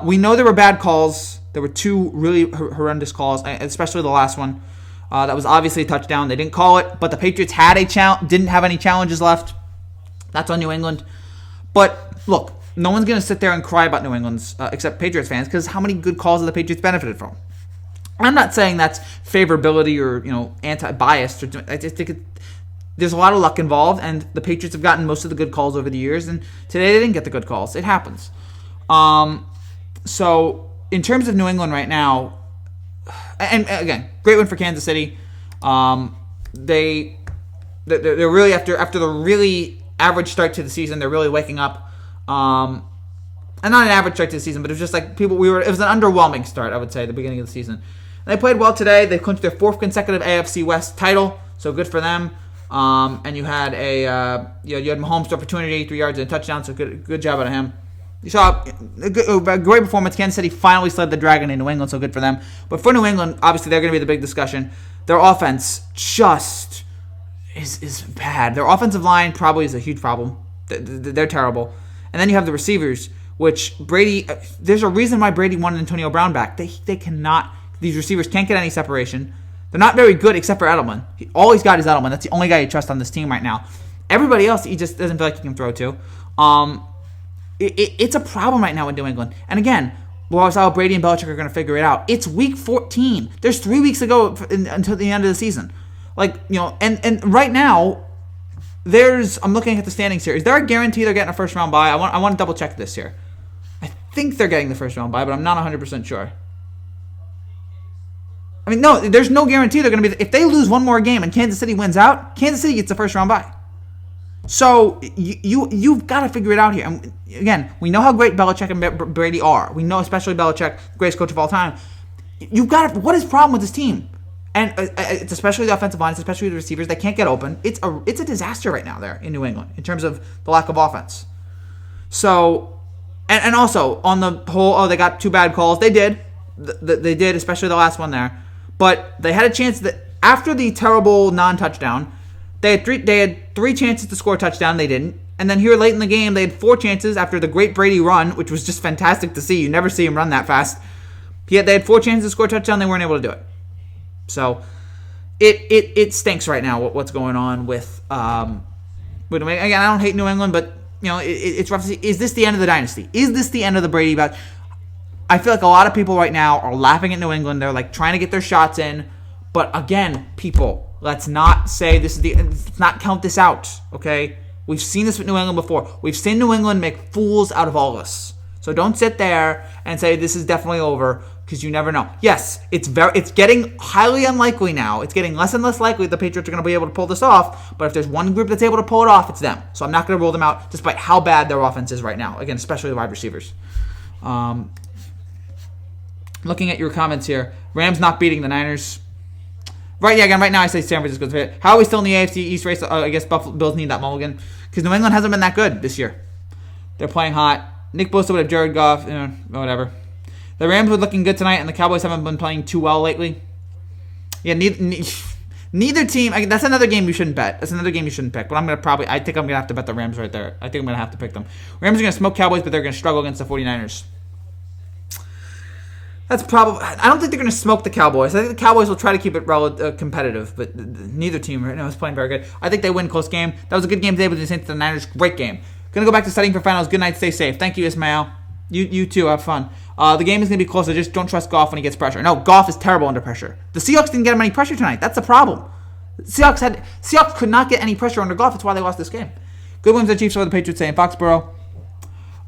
We know there were bad calls. There were two really horrendous calls, especially the last one. That was obviously a touchdown. They didn't call it, but the Patriots didn't have any challenges left. That's on New England. But look, no one's going to sit there and cry about New England's, except Patriots fans, because how many good calls have the Patriots benefited from? I'm not saying that's favorability or anti-biased. I just think there's a lot of luck involved, and the Patriots have gotten most of the good calls over the years, and today they didn't get the good calls. It happens. So, in terms of New England right now, and again, great win for Kansas City. They're really after the really average start to the season, they're really waking up. And not an average start to the season, but it was just like it was an underwhelming start, I would say, at the beginning of the season. And they played well today. They clinched their fourth consecutive AFC West title, so good for them. And you had you had Mahomes throw for 283 yards and a touchdown, so good job out of him. You saw a great performance. Kansas City finally slid the dragon in New England, so good for them. But for New England, obviously they're going to be the big discussion. Their offense just is bad. Their offensive line probably is a huge problem. They're terrible. And then you have the receivers, which Brady. There's a reason why Brady wanted Antonio Brown back. They cannot. These receivers can't get any separation. They're not very good except for Edelman. All he's got is Edelman. That's the only guy you trust on this team right now. Everybody else, he just doesn't feel like he can throw to. It's a problem right now in New England. And again, how Brady and Belichick are going to figure it out. It's week 14. There's 3 weeks to go until the end of the season. And right now, I'm looking at the standings here. Is there a guarantee they're getting a first round bye? I want to double check this here. I think they're getting the first round bye, but I'm not 100% sure. I mean, no, there's no guarantee they're going to be. If they lose one more game and Kansas City wins out, Kansas City gets the first round bye. So you've got to figure it out here. And again, we know how great Belichick and Brady are. We know, especially Belichick, greatest coach of all time. You've got to. What is the problem with this team? And it's especially the offensive line, it's especially the receivers. They can't get open. It's a disaster right now there in New England in terms of the lack of offense. So, and also on the whole, they got two bad calls. They did. They did, especially the last one there. But they had a chance that after the terrible non-touchdown, they had three chances to score a touchdown. They didn't. And then here late in the game, they had 4 chances after the great Brady run, which was just fantastic to see. You never see him run that fast. They had 4 chances to score a touchdown. They weren't able to do it. So it stinks right now what's going on with again, I don't hate New England, but it's rough to see. Is this the end of the dynasty? Is this the end of the Brady batch? I feel like a lot of people right now are laughing at New England. They're like trying to get their shots in. But again, people, let's not say let's not count this out, okay? We've seen this with New England before. We've seen New England make fools out of all of us. So don't sit there and say this is definitely over, because you never know. Yes, it's getting highly unlikely now. It's getting less and less likely the Patriots are going to be able to pull this off. But if there's one group that's able to pull it off, it's them. So I'm not going to rule them out, despite how bad their offense is right now. Again, especially the wide receivers. Looking at your comments here, Rams not beating the Niners. Right, yeah, again, right now I say San Francisco's fit. How are we still in the AFC East race? I guess Buffalo Bills need that mulligan, because New England hasn't been that good this year. They're playing hot. Nick Bosa would have Jared Goff, whatever. The Rams were looking good tonight, and the Cowboys haven't been playing too well lately. Yeah, neither team. That's another game you shouldn't bet. That's another game you shouldn't pick. But I think I'm gonna have to bet the Rams right there. I think I'm gonna have to pick them. Rams are gonna smoke Cowboys, but they're gonna struggle against the 49ers. That's probably. I don't think they're gonna smoke the Cowboys. I think the Cowboys will try to keep it competitive, but neither team right now is playing very good. I think they win close game. That was a good game today with the Saints and the Niners. Great game. Gonna go back to studying for finals. Good night. Stay safe. Thank you, Ismail. You too. Have fun. The game is going to be closer. Just don't trust Goff when he gets pressure. No, Goff is terrible under pressure. The Seahawks didn't get him any pressure tonight. That's the problem. Seahawks could not get any pressure under Goff. That's why they lost this game. Good wins the Chiefs over the Patriots today in Foxborough.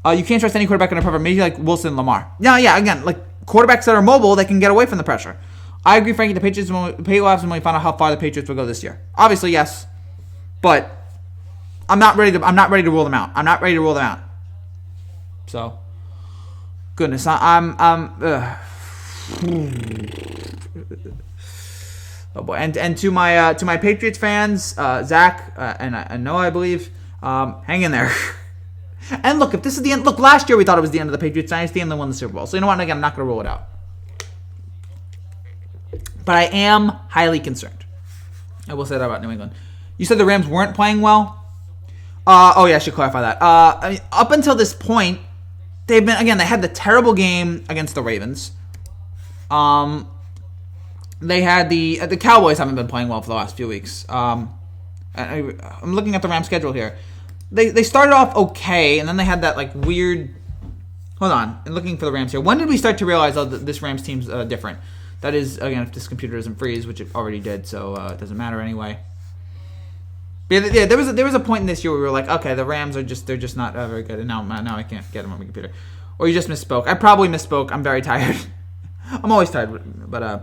You can't trust any quarterback in a pressure, maybe like Wilson and Lamar. Yeah, again, like quarterbacks that are mobile, they can get away from the pressure. I agree, Frankie, the Patriots will have when we find out how far the Patriots will go this year. Obviously, yes. But I'm not ready to rule them out. So, goodness, oh boy, and to my Patriots fans, Zach and Noah, I believe, hang in there. And look, if this is the end, look, last year we thought it was the end of the Patriots dynasty and they won the Super Bowl. So you know what? Again, I'm not going to rule it out. But I am highly concerned. I will say that about New England. You said the Rams weren't playing well. I should clarify that. I mean, up until this point, they had the terrible game against the Ravens. They had the Cowboys haven't been playing well for the last few weeks. I'm looking at the Rams schedule here. They started off okay, and then they had that like weird. Hold on, I'm looking for the Rams here. When did we start to realize this Rams team's different? That is, again, if this computer doesn't freeze, which it already did, so it doesn't matter anyway. But yeah, there was a point in this year where we were like, okay, the Rams they're just not very good, and now I can't get them on my computer. Or you just misspoke. I probably misspoke. I'm very tired. I'm always tired, but I'm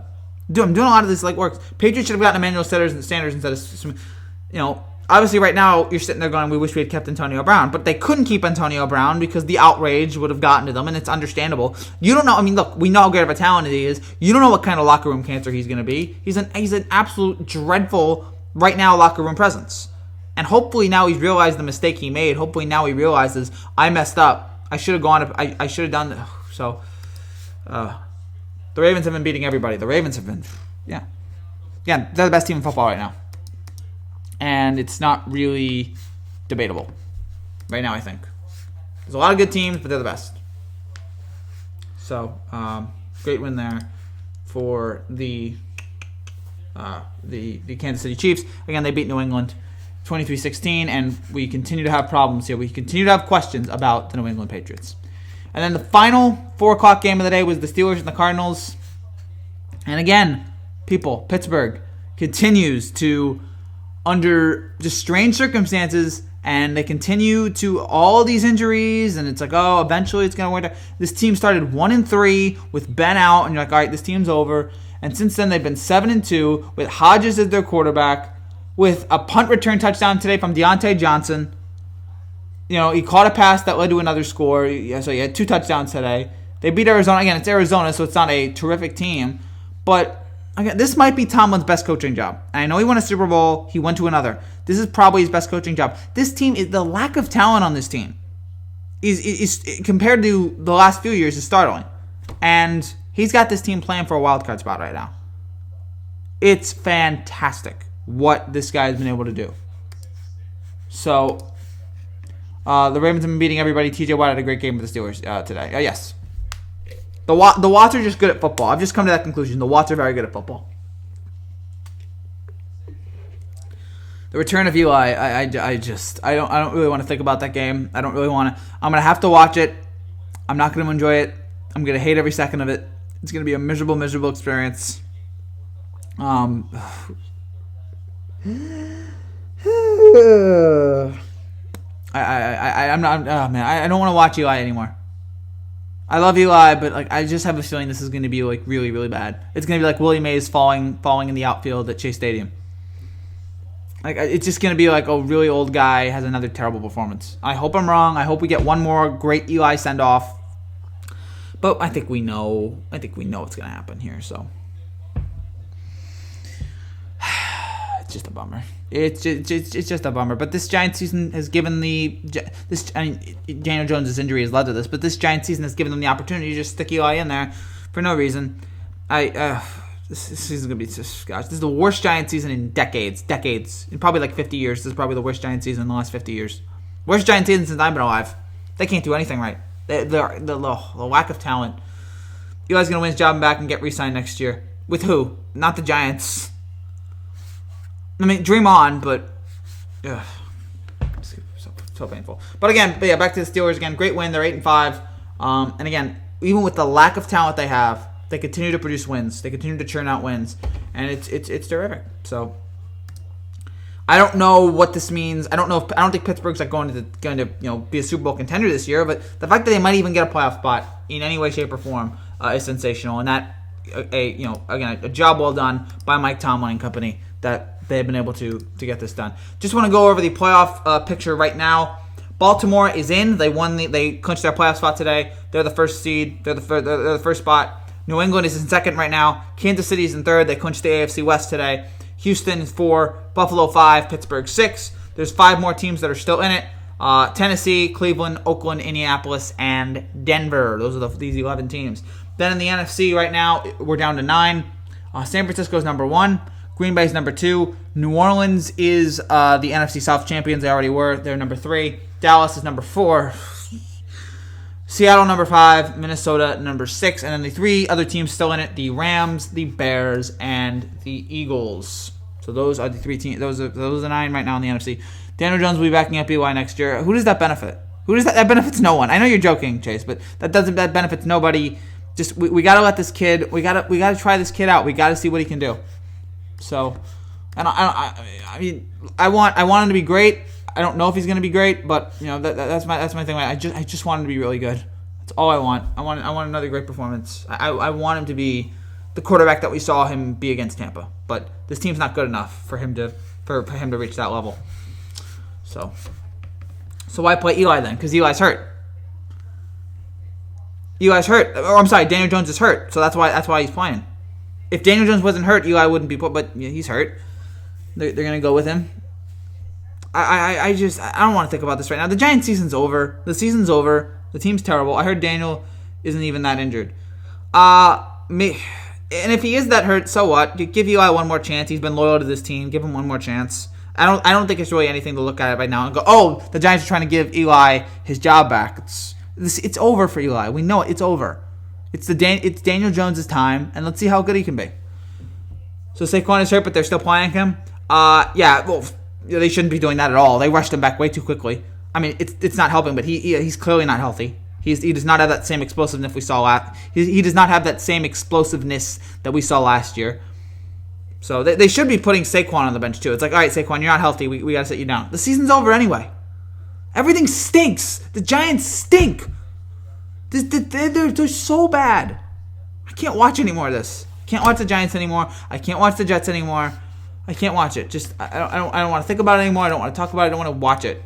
doing a lot of this like work. Patriots should have gotten Emmanuel Sanders instead of, obviously right now you're sitting there going, we wish we had kept Antonio Brown, but they couldn't keep Antonio Brown because the outrage would have gotten to them, and it's understandable. You don't know. I mean, look, we know how great of a talent he is. You don't know what kind of locker room cancer he's going to be. He's an absolute dreadful right now locker room presence, and hopefully now he's realized the mistake he made. Hopefully now he realizes I messed up. I should have gone. I should have done. So, the Ravens have been beating everybody. The Ravens have been, yeah, they're the best team in football right now. And it's not really debatable right now, I think. There's a lot of good teams, but they're the best. So, great win there for the Kansas City Chiefs. Again, they beat New England 23-16, and we continue to have problems here. We continue to have questions about the New England Patriots. And then the final 4 o'clock game of the day was the Steelers and the Cardinals. And again, Pittsburgh continues to, under just strange circumstances, and they continue to all these injuries, and it's like, oh, eventually it's going to work out. This team started 1-3 with Ben out, and you're like, all right, this team's over. And since then, they've been 7-2 with Hodges as their quarterback, with a punt return touchdown today from Deontay Johnson. He caught a pass that led to another score. So he had 2 touchdowns today. They beat Arizona. Again, it's Arizona, so it's not a terrific team. But again, this might be Tomlin's best coaching job. And I know he won a Super Bowl. He went to another. This is probably his best coaching job. This team, the lack of talent on this team is compared to the last few years, is startling. And he's got this team playing for a wild card spot right now. It's fantastic what this guy has been able to do. So, the Ravens have been beating everybody. TJ Watt had a great game with the Steelers today. Yes. The Watts are just good at football. I've just come to that conclusion. The Watts are very good at football. The return of Eli, I don't really want to think about that game. I don't really want to. I'm going to have to watch it. I'm not going to enjoy it. I'm going to hate every second of it. It's going to be a miserable, miserable experience. I'm not. Oh man, I don't want to watch Eli anymore. I love Eli, but I just have a feeling this is going to be really, really bad. It's going to be like Willie Mays falling in the outfield at Chase Stadium. It's just going to be like a really old guy has another terrible performance. I hope I'm wrong. I hope we get one more great Eli send off. But I think we know what's going to happen here. So it's just a bummer. It's just a bummer. But this Giants season has given Daniel Jones' injury has led to this, but this Giants season has given them the opportunity to just stick Eli in there for no reason. This season's gonna be just, gosh, this is the worst Giants season in decades, in probably like 50 years. This is probably the worst Giants season in the last 50 years. Worst Giants season since I've been alive. They can't do anything right. The lack of talent. Eli's gonna win his job back and get re-signed next year. With who? Not the Giants. I mean, dream on, but so painful. But back to the Steelers again. Great win. They're 8-5. And again, even with the lack of talent they have, they continue to produce wins. They continue to churn out wins, and it's terrific. So I don't know what this means. I don't think Pittsburgh's like going to be a Super Bowl contender this year. But the fact that they might even get a playoff spot in any way, shape, or form is sensational. And that a job well done by Mike Tomlin and company that they've been able to get this done. Just want to go over the playoff picture right now. Baltimore is in. They clinched their playoff spot today. They're the first seed. They're the first spot. New England is in second right now. Kansas City is in third. They clinched the AFC West today. Houston is 4, Buffalo 5, Pittsburgh 6. There's 5 more teams that are still in it. Tennessee, Cleveland, Oakland, Indianapolis, and Denver. Those are these 11 teams. Then in the NFC right now, we're down to 9. San Francisco is number 1. Green Bay is number 2. New Orleans is the NFC South champions. They already were. They're number 3. Dallas is number 4. Seattle number 5, Minnesota number 6, and then the 3 other teams still in it: the Rams, the Bears, and the Eagles. So those are the 3 teams. Those are the 9 right now in the NFC. Daniel Jones will be backing up BY next year. Who does that benefit? That benefits no one. I know you're joking, Chase, but that benefits nobody. Just we gotta let this kid. We gotta try this kid out. We gotta see what he can do. So, I mean, I want him to be great. I don't know if he's going to be great, but that's my thing. I just want him to be really good. That's all I want. I want another great performance. I want him to be the quarterback that we saw him be against Tampa. But this team's not good enough for him to reach that level. So why play Eli then? Because Eli's hurt. Daniel Jones is hurt, so that's why he's playing. If Daniel Jones wasn't hurt, Eli wouldn't be put. But he's hurt. They're going to go with him. I don't want to think about this right now. The Giants' season's over. The season's over. The team's terrible. I heard Daniel isn't even that injured. And if he is that hurt, so what? Give Eli one more chance. He's been loyal to this team. Give him one more chance. I don't think it's really anything to look at right now and go, oh, the Giants are trying to give Eli his job back. It's over for Eli. We know it. It's over. It's Daniel Jones' time, and let's see how good he can be. So Saquon is hurt, but they're still playing him. They shouldn't be doing that at all. They rushed him back way too quickly. I mean, it's not helping, but he's clearly not healthy. He does not have that same explosiveness we saw last. He does not have that same explosiveness that we saw last year. So they should be putting Saquon on the bench too. It's like, all right, Saquon, you're not healthy. We got to sit you down. The season's over anyway. Everything stinks. The Giants stink. They're so bad. I can't watch any more of this. I can't watch the Giants anymore. I can't watch the Jets anymore. I can't watch it. Just I don't want to think about it anymore. I don't want to talk about it. I don't want to watch it.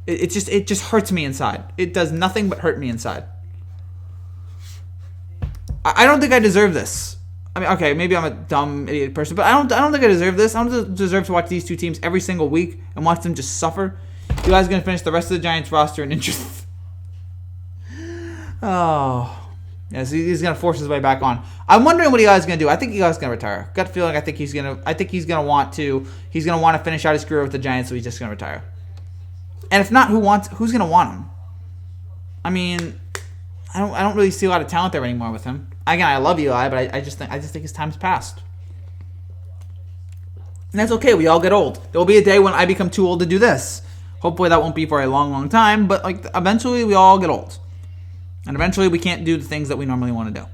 It just hurts me inside. It does nothing but hurt me inside. I don't think I deserve this. I mean, okay, maybe I'm a dumb idiot person, but I don't think I deserve this. I don't deserve to watch these 2 teams every single week and watch them just suffer. You guys are gonna finish the rest of the Giants roster in interest. Oh. Yes, he's gonna force his way back on. I'm wondering what Eli's gonna do. I think Eli's gonna retire. Gut feeling. I think he's gonna want to finish out his career with the Giants, so he's just gonna retire. And if not, who's gonna want him? I mean, I don't really see a lot of talent there anymore with him. Again, I love Eli, but I just think his time's passed. And that's okay. We all get old. There will be a day when I become too old to do this. Hopefully that won't be for a long, long time. But eventually we all get old. And eventually we can't do the things that we normally want to do.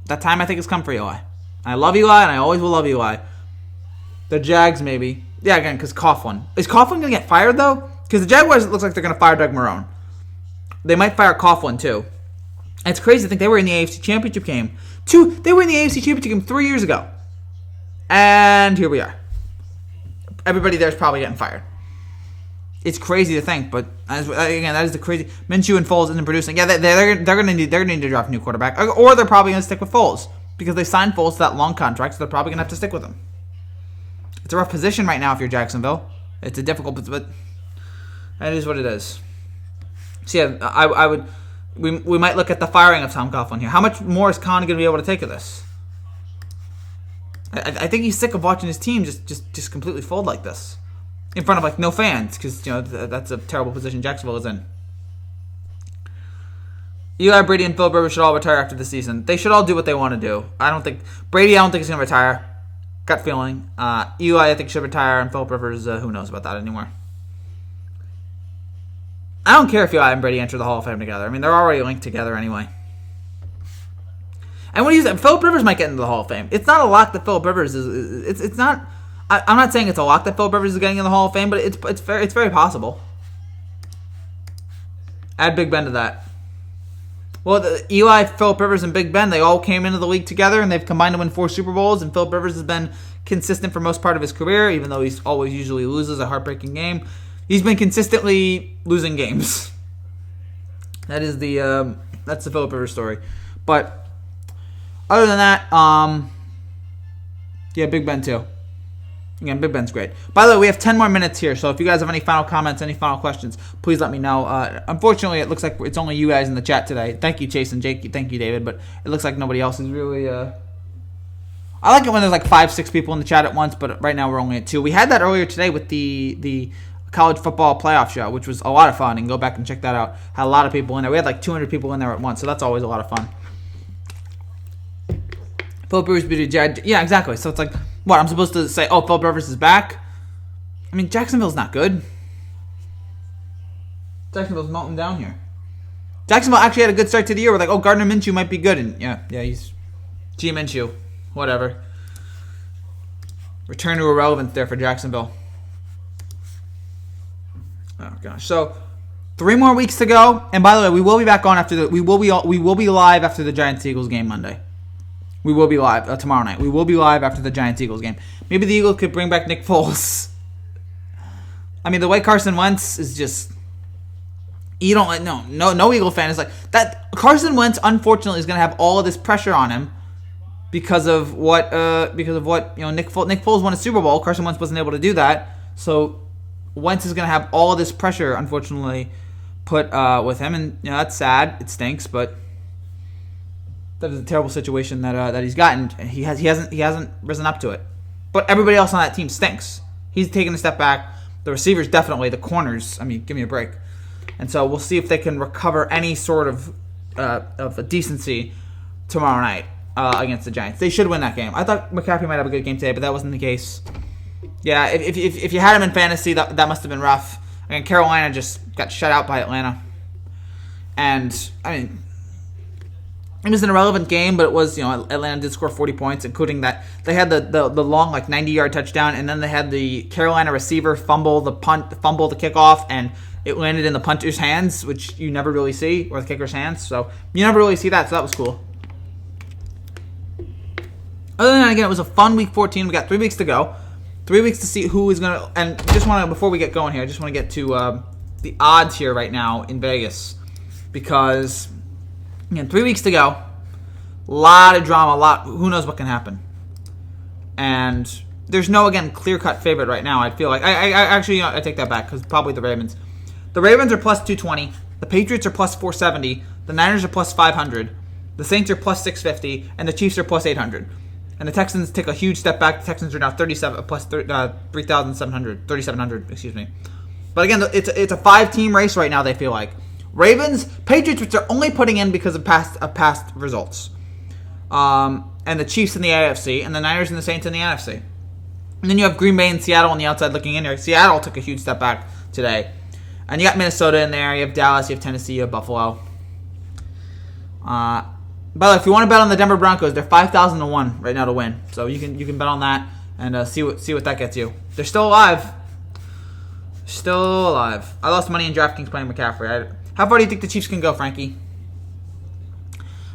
That time I think has come for Eli. I love Eli, and I always will love Eli. The Jags, maybe. Yeah, again, because Coughlin. Is Coughlin going to get fired, though? Because the Jaguars, it looks like they're going to fire Doug Marrone. They might fire Coughlin, too. And it's crazy to think they were in the AFC Championship game. They were in the AFC Championship game 3 years ago. And here we are. Everybody there is probably getting fired. It's crazy to think, but again, that is the crazy. Minshew and Foles isn't producing. Yeah, they're going to need to draft a new quarterback, or they're probably going to stick with Foles because they signed Foles to that long contract, so they're probably going to have to stick with him. It's a rough position right now if you're Jacksonville. It's a difficult, but that is what it is. So yeah, we might look at the firing of Tom Coughlin here. How much more is Khan going to be able to take of this? I think he's sick of watching his team just completely fold like this. In front of no fans, because that's a terrible position Jacksonville is in. Eli, Brady, and Philip Rivers should all retire after the season. They should all do what they want to do. Brady, I don't think he's going to retire. Gut feeling. Eli, I think should retire, and Philip Rivers, who knows about that anymore. I don't care if Eli and Brady enter the Hall of Fame together. I mean, they're already linked together anyway. And when Philip Rivers might get into the Hall of Fame. It's not a lot that Philip Rivers is. It's not. I'm not saying it's a lock that Philip Rivers is getting in the Hall of Fame, but it's very possible. Add Big Ben to that. Well, Eli, Philip Rivers, and Big Ben, they all came into the league together, and they've combined to win 4 Super Bowls, and Philip Rivers has been consistent for most part of his career, even though he's always usually loses a heartbreaking game. He's been consistently losing games. That's the Philip Rivers story. But other than that, yeah, Big Ben too. Again, Big Ben's great. By the way, we have 10 more minutes here, so if you guys have any final comments, any final questions, please let me know. Unfortunately, it looks like it's only you guys in the chat today. Thank you, Chase and Jake. Thank you, David. But it looks like nobody else is really... I like it when there's like 5-6 people in the chat at once, but right now we're only at 2. We had that earlier today with the college football playoff show, which was a lot of fun. And go back and check that out. Had a lot of people in there. We had like 200 people in there at once, so that's always a lot of fun. Philip Rivers beat Jared. Yeah, exactly. So it's like, what, I'm supposed to say, oh, Philip Rivers is back? I mean, Jacksonville's not good. Jacksonville's melting down here. Jacksonville actually had a good start to the year. We're like, oh, Gardner Minshew might be good. And yeah, he's G. Minshew. Whatever. Return to irrelevance there for Jacksonville. Oh, gosh. So, 3 more weeks to go. And by the way, we will be back on after we will be live after the Giants-Eagles game Monday. We will be live tomorrow night. We will be live after the Giants-Eagles game. Maybe the Eagles could bring back Nick Foles. I mean, the way Carson Wentz is just... You don't like... No Eagle fan is like... that. Carson Wentz, unfortunately, is going to have all of this pressure on him because of what Nick Foles won a Super Bowl. Carson Wentz wasn't able to do that. So, Wentz is going to have all of this pressure, unfortunately, put with him. And, that's sad. It stinks, but... that is a terrible situation that he's gotten. He hasn't risen up to it. But everybody else on that team stinks. He's taken a step back. The receivers definitely. The corners. I mean, give me a break. And so we'll see if they can recover any sort of a decency tomorrow night against the Giants. They should win that game. I thought McCaffrey might have a good game today, but that wasn't the case. Yeah, if you had him in fantasy, that must have been rough. I mean, Carolina just got shut out by Atlanta. And, I mean... it was an irrelevant game, but it was, Atlanta did score 40 points, including that they had the long, 90-yard touchdown, and then they had the Carolina receiver fumble the kickoff, and it landed in the punter's hands, which you never really see, or the kicker's hands, so you never really see that, so that was cool. Other than that, again, it was a fun Week 14. We got 3 weeks to go. 3 weeks to see who is going to, and just want to, before we get going here, I just want to get to the odds here right now in Vegas, because... again, 3 weeks to go. A lot of drama. Who knows what can happen. And there's no, again, clear-cut favorite right now, I feel like. I actually, I take that back, because probably the Ravens. The Ravens are plus 220. The Patriots are plus 470. The Niners are plus 500. The Saints are plus 650. And the Chiefs are plus 800. And the Texans take a huge step back. The Texans are now 3,700, excuse me. But again, it's a 5-team race right now, they feel like. Ravens, Patriots, which they're only putting in because of past results. And the Chiefs in the AFC, and the Niners and the Saints in the NFC. And then you have Green Bay and Seattle on the outside looking in there. Seattle took a huge step back today. And you got Minnesota in there, you have Dallas, you have Tennessee, you have Buffalo. By the way, if you want to bet on the Denver Broncos, they're 5,000 to 1 right now to win. So you can bet on that and see what that gets you. They're still alive. Still alive. I lost money in DraftKings playing McCaffrey. How far do you think the Chiefs can go, Frankie?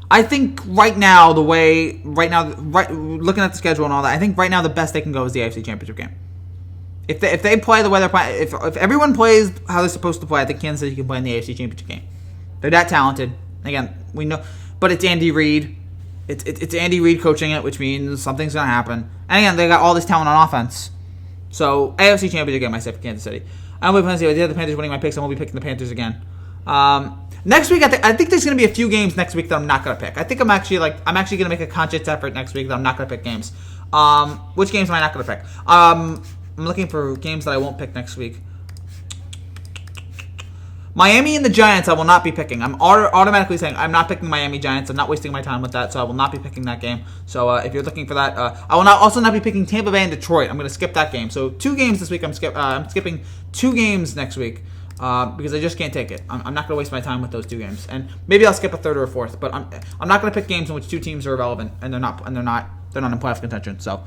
I think right now, looking at the schedule and all that, I think right now the best they can go is the AFC Championship game. If they play the way they're playing, if everyone plays how they're supposed to play, I think Kansas City can play in the AFC Championship game. They're that talented. Again, we know, but it's Andy Reid. It's Andy Reid coaching it, which means something's gonna happen. And again, they got all this talent on offense. So AFC Championship game, I say for Kansas City. I won't be playing the Panthers winning my picks. I won't be picking the Panthers again. Next week, I think there's going to be a few games next week that I'm not going to pick. I think I'm actually going to make a conscious effort next week that I'm not going to pick games. Which games am I not going to pick? I'm looking for games that I won't pick next week. Miami and the Giants, I will not be picking. I'm automatically saying I'm not picking Miami Giants. I'm not wasting my time with that, so I will not be picking that game. So if you're looking for that, I will also not be picking Tampa Bay and Detroit. I'm going to skip that game. So 2 games this week. I'm skipping 2 games next week. Because I just can't take it. I'm not going to waste my time with those 2 games, and maybe I'll skip a 3rd or a 4th. But I'm not going to pick games in which 2 teams are irrelevant and they're not in playoff contention. So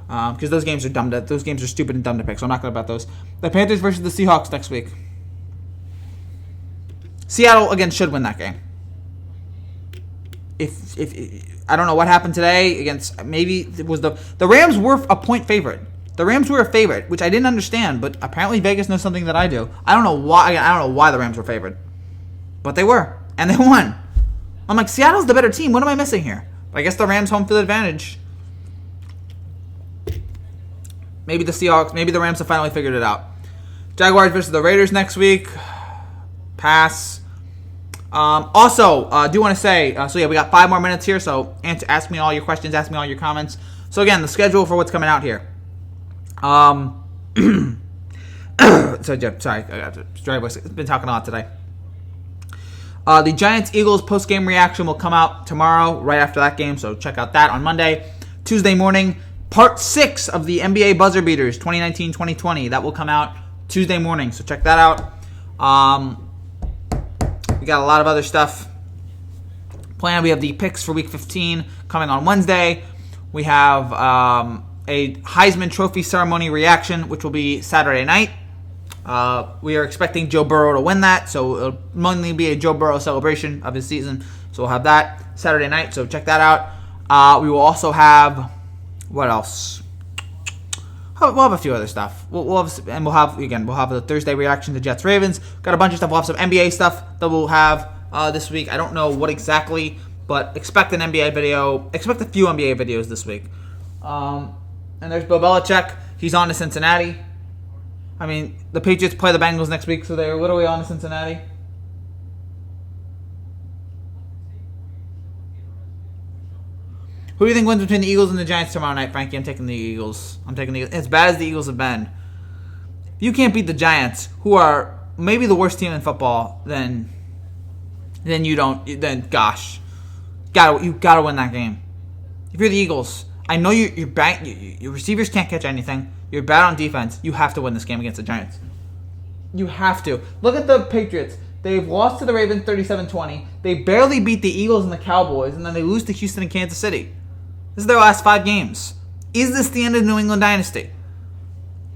because those games are dumb. Those games are stupid and dumb to pick, so I'm not going to bet those. The Panthers versus the Seahawks next week. Seattle again should win that game. If I don't know what happened today against, maybe it was the Rams were a point favorite. The Rams were a favorite, which I didn't understand, but apparently Vegas knows something that I do. I don't know why. Again, I don't know why the Rams were favored, but they were, and they won. I'm like, Seattle's the better team. What am I missing here? I guess the Rams home field advantage. Maybe the Seahawks. Maybe the Rams have finally figured it out. Jaguars versus the Raiders next week. Pass. Also, do want to say, so yeah, we got 5 more minutes here, so ask me all your questions, ask me all your comments. So again, the schedule for what's coming out here. Sorry, I got to dry voice. I've been talking a lot today. The Giants-Eagles post-game reaction will come out tomorrow, right after that game, so check out that on Monday. Tuesday morning, Part 6 of the NBA Buzzer Beaters 2019-2020. That will come out Tuesday morning, so check that out. We got a lot of other stuff planned. We have the picks for Week 15 coming on Wednesday. We have a Heisman Trophy ceremony reaction, which will be Saturday night. We are expecting Joe Burrow to win that, so it'll mainly be a Joe Burrow celebration of his season. So we'll have that Saturday night, so check that out. We will also have, what else? We'll have a few other stuff. We'll have the Thursday reaction to Jets Ravens. Got a bunch of stuff. We'll have some NBA stuff that we'll have this week. I don't know what exactly, but expect an NBA video. Expect a few NBA videos this week. And there's Bill Belichick. He's on to Cincinnati. I mean, the Patriots play the Bengals next week, so they're literally on to Cincinnati. Who do you think wins between the Eagles and the Giants tomorrow night, Frankie? I'm taking the Eagles. As bad as the Eagles have been. If you can't beat the Giants, who are maybe the worst team in football, then gosh, you gotta win that game. If you're the Eagles, I know your receivers can't catch anything. You're bad on defense. You have to win this game against the Giants. You have to. Look at the Patriots. They've lost to the Ravens 37-20. They barely beat the Eagles and the Cowboys, and then they lose to Houston and Kansas City. This is their last 5 games. Is this the end of the New England dynasty?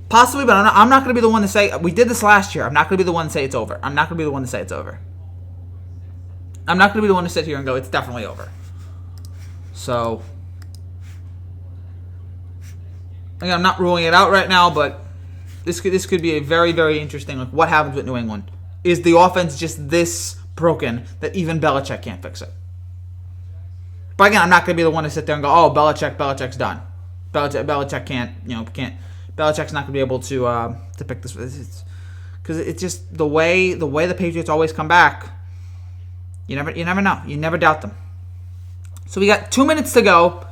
Possibly, but I'm not going to be the one to say, we did this last year. I'm not going to be the one to say it's over. I'm not going to be the one to say it's over. I'm not going to be the one to sit here and go, it's definitely over. So, again, I'm not ruling it out right now, but this could be a very, very interesting, like, what happens with New England? Is the offense just this broken that even Belichick can't fix it? But again, I'm not going to be the one to sit there and go, oh, Belichick's done. Belichick can't. Belichick's not going to be able to pick this. Because it's just the way the Patriots always come back. You never know. You never doubt them. So we got 2 minutes to go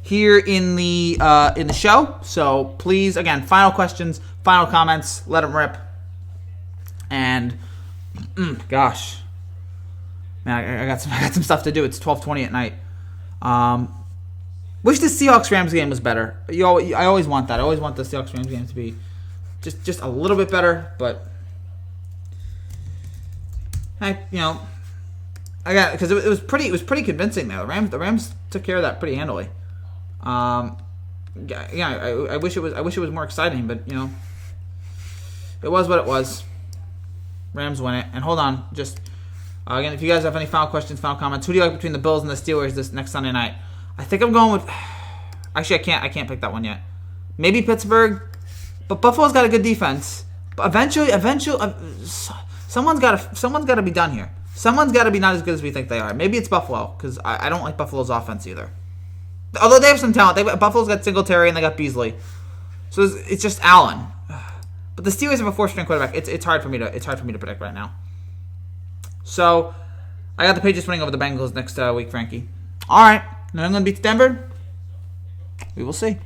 here in the show. So please, again, final questions, final comments, let them rip. And gosh, man, I got some stuff to do. It's 12:20 at night. Wish the Seahawks-Rams game was better. I always want that. I always want the Seahawks-Rams game to be just a little bit better. But because it was pretty convincing there. The Rams took care of that pretty handily. I wish it was more exciting, but it was what it was. Rams win it. And hold on, just again, if you guys have any final questions, final comments, who do you like between the Bills and the Steelers this next Sunday night? I think I'm going with. Actually, I can't pick that one yet. Maybe Pittsburgh, but Buffalo's got a good defense. But eventually, someone's got to be done here. Someone's got to be not as good as we think they are. Maybe it's Buffalo, because I don't like Buffalo's offense either. Although they have some talent, Buffalo's got Singletary and they got Beasley, so it's just Allen. But the Steelers have a 4th-string quarterback. It's hard for me to predict right now. So I got the Patriots winning over the Bengals next week, Frankie. All right, New England beats Denver. We will see.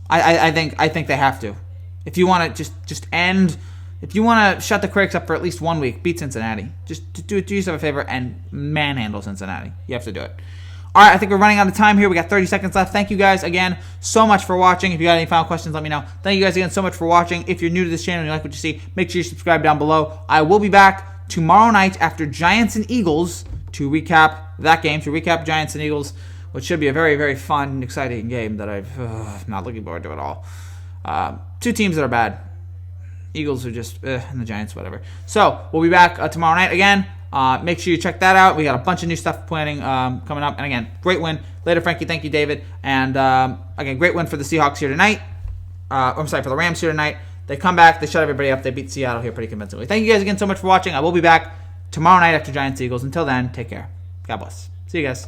I think they have to. If you want to just end, if you want to shut the critics up for at least 1 week, beat Cincinnati. Just do yourself a favor and manhandle Cincinnati. You have to do it. All right, I think we're running out of time here. We got 30 seconds left. Thank you guys again so much for watching. If you got any final questions, let me know. Thank you guys again so much for watching. If you're new to this channel and you like what you see, make sure you subscribe down below. I will be back tomorrow night after Giants and Eagles to recap that game, to recap Giants and Eagles which should be a very, very fun, exciting game that I'm not looking forward to at all. Two teams that are bad. Eagles are just, and the Giants, whatever. So, we'll be back tomorrow night again. Make sure you check that out. We got a bunch of new stuff planning coming up. And again, great win. Later, Frankie. Thank you, David. And again, great win for the Seahawks here tonight. I'm sorry, for the Rams here tonight. They come back. They shut everybody up. They beat Seattle here pretty convincingly. Thank you guys again so much for watching. I will be back tomorrow night after Giants Eagles. Until then, take care. God bless. See you guys.